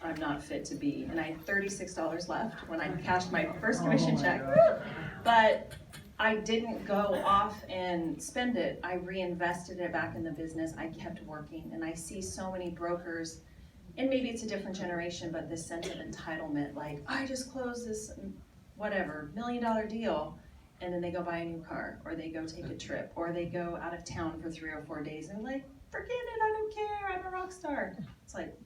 I'm not fit to be. And I had $36 left when I cashed my first commission check. But I didn't go off and spend it. I reinvested it back in the business. I kept working, and I see so many brokers, and maybe it's a different generation, but this sense of entitlement, like, I just closed this, whatever, $1 million deal, and then they go buy a new car, or they go take a trip, or they go out of town for 3 or 4 days, and like, forget it, I don't care, I'm a rock star. It's like,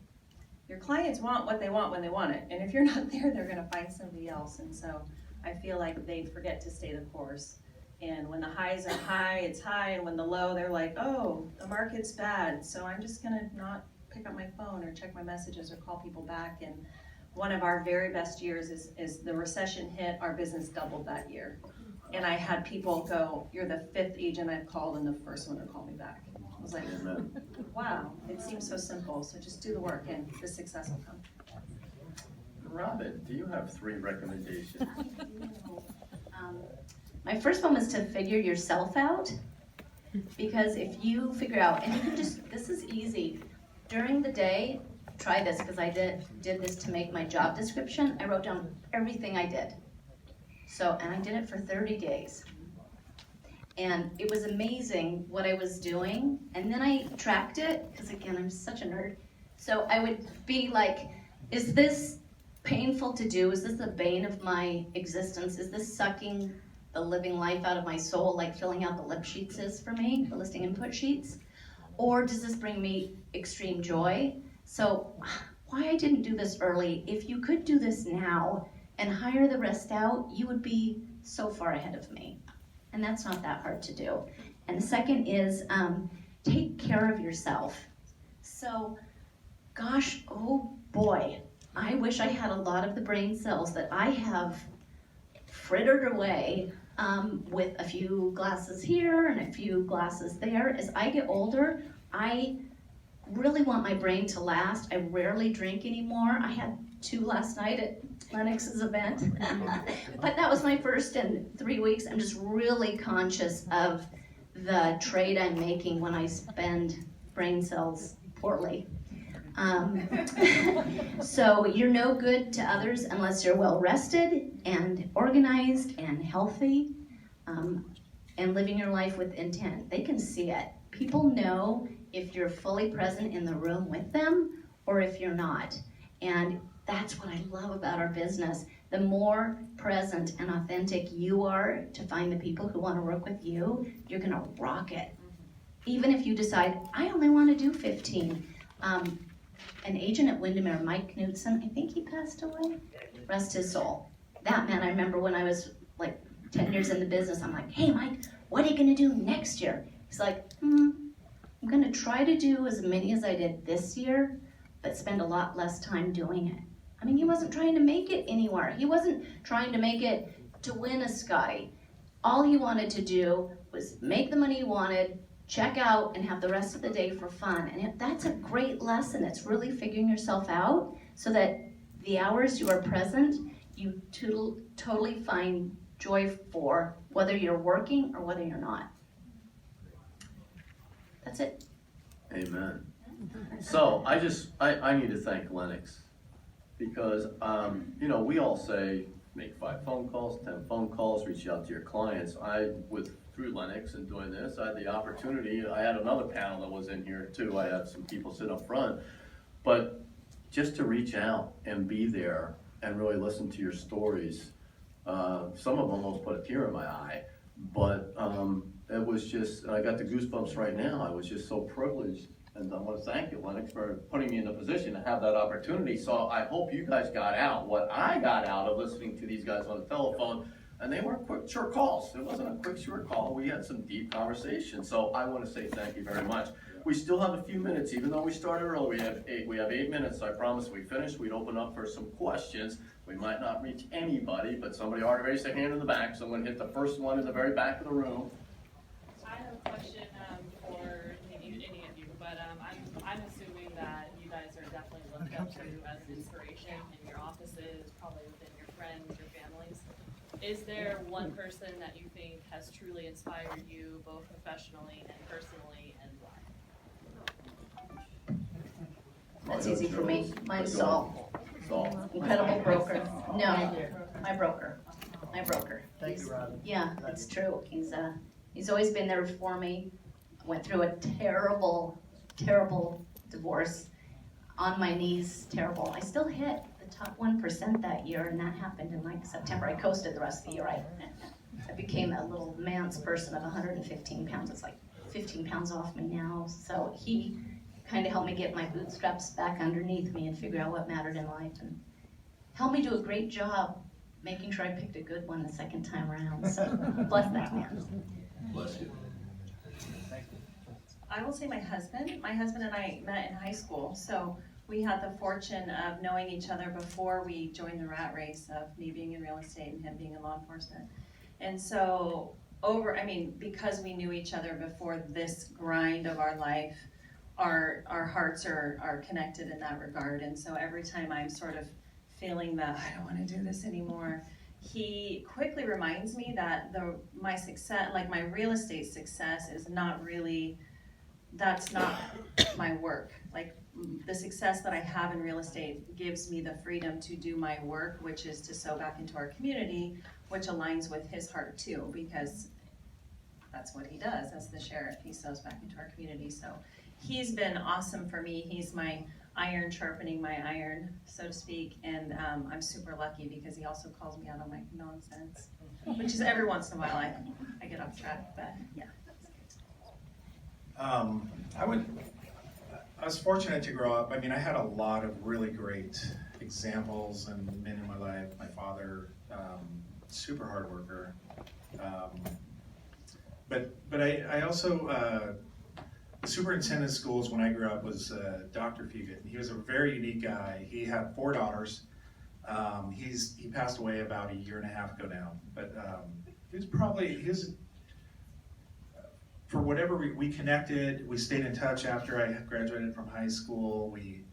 your clients want what they want when they want it, and if you're not there, they're gonna find somebody else, and so I feel like they forget to stay the course. And when the highs are high, it's high, and when the low, they're like, oh, the market's bad, so I'm just gonna not pick up my phone or check my messages or call people back. And one of our very best years is the recession hit, our business doubled that year. And I had people go, you're the 5th agent I've called and the first one to call me back. I was like, Amen. wow, it seems so simple, so just do the work and the success will come. Robin, do you have 3 recommendations? My first one was to figure yourself out, because if you figure out, and you can just, this is easy, during the day, try this, because I did this to make my job description. I wrote down everything I did. So, and I did it for 30 days. And it was amazing what I was doing, and then I tracked it, because again, I'm such a nerd. So I would be like, is this painful to do? Is this the bane of my existence? Is this sucking the living life out of my soul, like filling out the lip sheets is for me, the listing input sheets? Or does this bring me extreme joy? So why I didn't do this early, if you could do this now and hire the rest out, you would be so far ahead of me. And that's not that hard to do. And the second is take care of yourself. So, gosh, oh boy, I wish I had a lot of the brain cells that I have frittered away with a few glasses here and a few glasses there. As I get older, I really want my brain to last. I rarely drink anymore. I had 2 last night at Lennox's event, but that was my first in 3 weeks. I'm just really conscious of the trade I'm making when I spend brain cells poorly. So you're no good to others unless you're well rested and organized and healthy, and living your life with intent. They can see it. People know if you're fully present in the room with them or if you're not. And that's what I love about our business. The more present and authentic you are to find the people who want to work with you, you're gonna rock it. Even if you decide, I only want to do 15. An agent at Windermere, Mike Knudsen, I think he passed away, rest his soul. That man, I remember when I was like 10 years in the business, I'm like, hey Mike, what are you gonna do next year? He's like, I'm gonna try to do as many as I did this year, but spend a lot less time doing it. I mean, he wasn't trying to make it anywhere. He wasn't trying to make it to win a Sky. All he wanted to do was make the money he wanted, check out, and have the rest of the day for fun. And that's a great lesson. It's really figuring yourself out so that the hours you are present, you totally find joy for, whether you're working or whether you're not. That's it. Amen. So I need to thank Lennox, because, we all say, make 5 phone calls, 10 phone calls, reach out to your clients. Through Lennox and doing this, I had the opportunity, I had another panel that was in here too, I had some people sit up front, but just to reach out and be there and really listened to your stories. Some of them almost put a tear in my eye, but it was just, and I got the goosebumps right now. I was just so privileged, and I want to thank you, Lennox, for putting me in the position to have that opportunity. So I hope you guys got out what I got out of listening to these guys on the telephone. And they weren't quick, short calls. It wasn't a quick, short call. We had some deep conversation. So I want to say thank you very much. We still have a few minutes, even though we started early. We have 8 minutes. I promised we finished. We'd open up for some questions. We might not reach anybody, but somebody already raised their hand in the back. So I'm going to hit the first one in the very back of the room. I have a question for maybe any of you, but I'm assuming that you guys are definitely looked up to as an inspiration in your offices, probably within your friends, your families. Is there one person that you think has truly inspired you both professionally and personally, and why? That's easy for me. Mine's Saul. Saul. Incredible broker. No, my broker. My broker. Thank you, Robin. Yeah, it's true. He's always been there for me. Went through a terrible, terrible divorce. On my knees, terrible. I still hit the top 1% that year, and that happened in like September. I coasted the rest of the year. I became a little man's person of 115 pounds. It's like 15 pounds off me now. So he kind of helped me get my bootstraps back underneath me and figure out what mattered in life, and helped me do a great job making sure I picked a good one the second time around. So bless that man. Bless you. I will say my husband and I met in high school, so we had the fortune of knowing each other before we joined the rat race of me being in real estate and him being in law enforcement. And so because we knew each other before this grind of our life, our hearts are connected in that regard. And so every time I'm sort of feeling that I don't want to do this anymore, he quickly reminds me that my success, like my real estate success, is not really, that's not my work. Like the success that I have in real estate gives me the freedom to do my work, which is to sow back into our community, which aligns with his heart too, because that's what he does as the sheriff. He sows back into our community. So he's been awesome for me. He's my iron sharpening my iron, so to speak, and I'm super lucky because he also calls me out on my nonsense, which is every once in a while I get off track, but yeah. I was fortunate to grow up. I mean, I had a lot of really great examples and men in my life. My father, super hard worker. But I also, the superintendent of schools when I grew up was Dr. Fugit. He was a very unique guy. He had 4 daughters. He passed away about a year and a half ago now. But for whatever we connected, we stayed in touch after I graduated from high school. We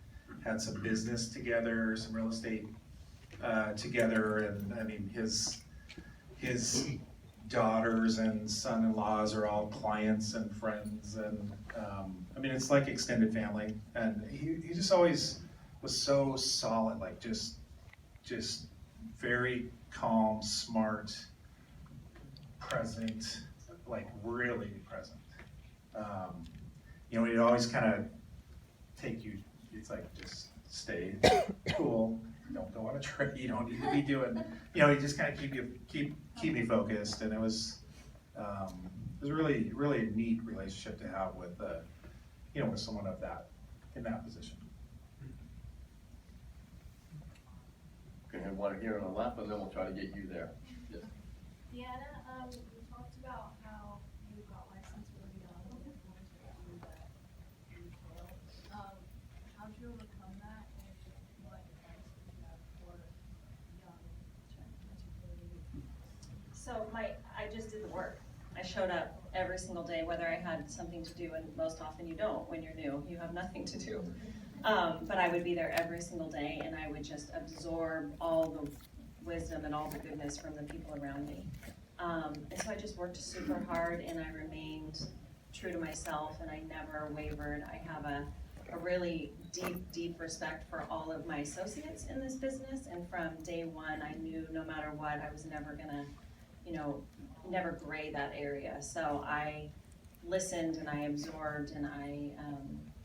had some business together, some real estate together, and I mean his daughters and son-in-laws are all clients and friends, and I mean it's like extended family. And he just always was so solid, like just very calm, smart, present, like really present. He'd always kind of take you, it's like, just stay cool, don't go on a trip, you don't need to be doing, he just kind of keep me focused. And it was really, really a neat relationship to have with, with someone of that, in that position. Okay, I want to hear on the left, and then we'll try to get you there. Yes. Deanna, you talked about how you got licensed really young and wanted to do that retail. How'd you overcome that, and what advice would you have for young, particularly? So I just did the work. I showed up every single day, whether I had something to do, and most often you don't when you're new. You have nothing to do. But I would be there every single day, and I would just absorb all the wisdom and all the goodness from the people around me. And so I just worked super hard, and I remained true to myself, and I never wavered. I have a really deep respect for all of my associates in this business, and from day one, I knew no matter what, I was never gonna, never gray that area. So I listened and I absorbed and I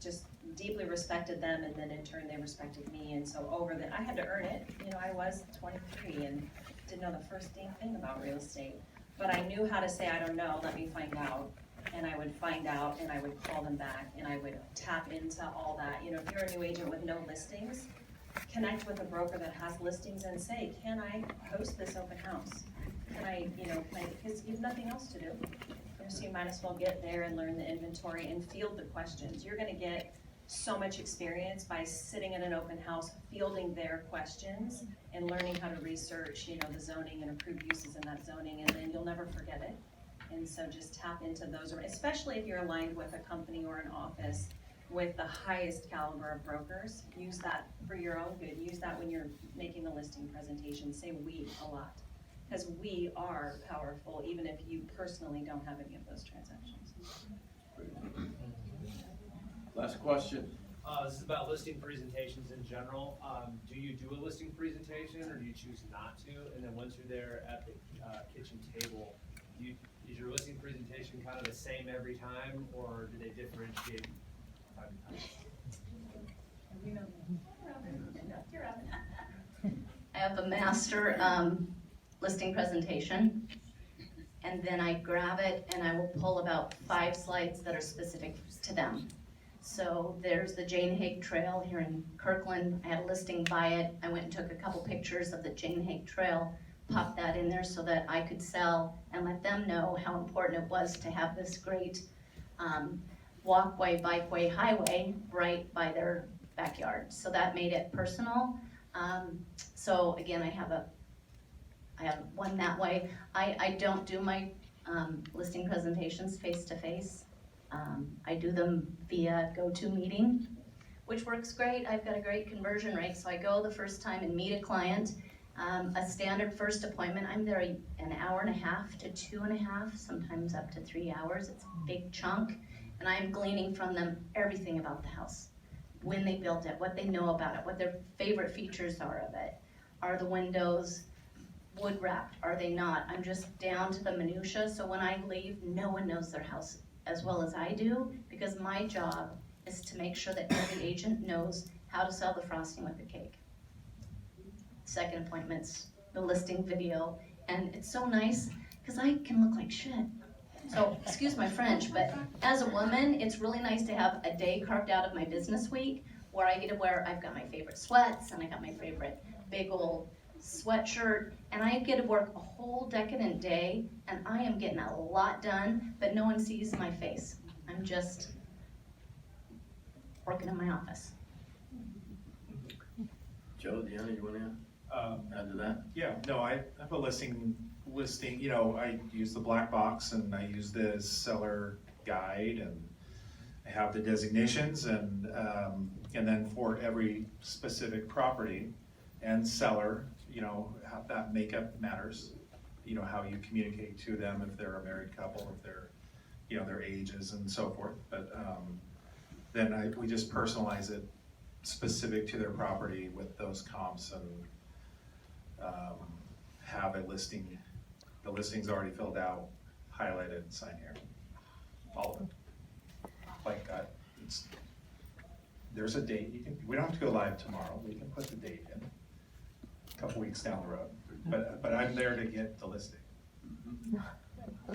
just deeply respected them, and then in turn they respected me. And so I had to earn it. You know, I was 23 and didn't know the first dang thing about real estate, but I knew how to say, I don't know, let me find out. And I would find out and I would call them back and I would tap into all that. You know, if you're a new agent with no listings, connect with a broker that has listings and say, can I host this open house? Can I, because you have nothing else to do. So you might as well get there and learn the inventory and field the questions. You're gonna get so much experience by sitting in an open house, fielding their questions and learning how to research, the zoning and approved uses in that zoning, and then you'll never forget it. And so just tap into those, especially if you're aligned with a company or an office with the highest caliber of brokers. Use that for your own good. Use that when you're making a listing presentation. Say we a lot, because we are powerful, even if you personally don't have any of those transactions. Last question. This is about listing presentations in general. Do you do a listing presentation or do you choose not to? And then once you're there at the kitchen table, is your listing presentation kind of the same every time, or do they differentiate time to time? I have a master listing presentation, and then I grab it and I will pull about 5 slides that are specific to them. So there's the Jane Hague Trail here in Kirkland. I had a listing by it. I went and took a couple pictures of the Jane Hague Trail, popped that in there so that I could sell and let them know how important it was to have this great walkway, bikeway, highway right by their backyard. So that made it personal. So again, I have one that way. I don't do my listing presentations face-to-face. I do them via GoToMeeting, which works great. I've got a great conversion rate. So I go the first time and meet a client. A standard first appointment, I'm there an hour and a half to 2.5, sometimes up to 3 hours. It's a big chunk. And I'm gleaning from them everything about the house. When they built it, what they know about it, what their favorite features are of it. Are the windows wood wrapped? Are they not? I'm just down to the minutia, so when I leave, no one knows their house as well as I do, because my job is to make sure that every agent knows how to sell the frosting with the cake. Second appointments, the listing video, and it's so nice, because I can look like shit. So, excuse my French, but as a woman, it's really nice to have a day carved out of my business week where I get to wear, I've got my favorite sweats, and I got my favorite big old sweatshirt, and I get to work a whole decadent day, and I am getting a lot done, but no one sees my face. I'm just working in my office. Joe, Deanna, you want to add to that? Yeah, no, I have a listing, I use the black box and I use the seller guide, and I have the designations, and then for every specific property and seller, how that makeup matters, how you communicate to them, if they're a married couple, if they're, their ages and so forth. But then we just personalize it specific to their property with those comps, and have a listing. The listing's already filled out, highlighted, and signed here, all of it. Like there's a date. We don't have to go live tomorrow. We can put the date in a couple weeks down the road. But I'm there to get the listing.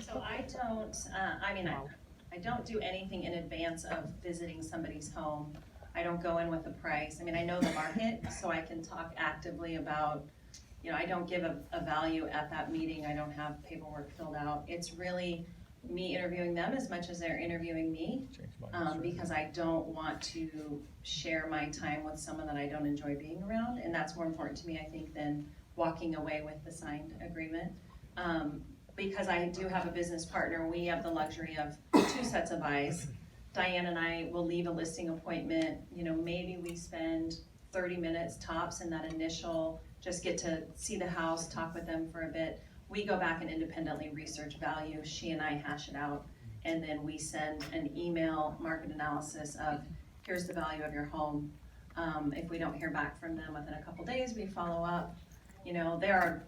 So I don't, I don't do anything in advance of visiting somebody's home. I don't go in with a price. I know the market, so I can talk actively about, I don't give a value at that meeting. I don't have paperwork filled out. It's really me interviewing them as much as they're interviewing me, because I don't want to share my time with someone that I don't enjoy being around, and that's more important to me, I think, than walking away with the signed agreement. Because I do have a business partner, we have the luxury of 2 sets of eyes. Diane and I will leave a listing appointment, maybe we spend 30 minutes tops in that initial, just get to see the house, talk with them for a bit. We go back and independently research value, she and I hash it out, and then we send an email market analysis of, here's the value of your home. If we don't hear back from them within a couple days, we follow up. There are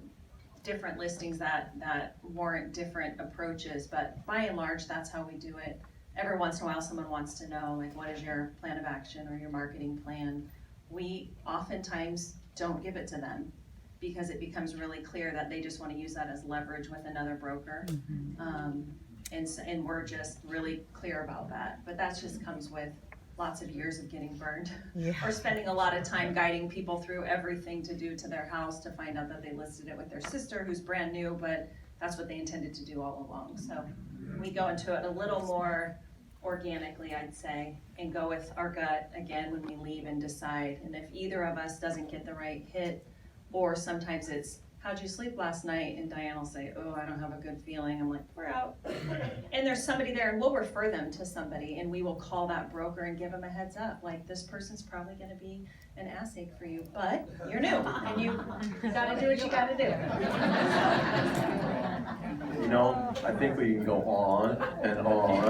different listings that warrant different approaches, but by and large, that's how we do it. Every once in a while, someone wants to know, like, what is your plan of action or your marketing plan? We oftentimes don't give it to them because it becomes really clear that they just want to use that as leverage with another broker. And we're just really clear about that, but that just comes with lots of years of getting burned. Or spending a lot of time guiding people through everything to do to their house to find out that they listed it with their sister who's brand new, but that's what they intended to do all along. So we go into it a little more organically, I'd say, and go with our gut again when we leave and decide. And if either of us doesn't get the right hit, or sometimes it's, how'd you sleep last night? And Diane will say, oh, I don't have a good feeling. I'm like, we're out. And there's somebody there, and we'll refer them to somebody, and we will call that broker and give them a heads up. Like, this person's probably gonna be an ass ache for you, but you're new, and you gotta do what you gotta do. You know, I think we can go on and on.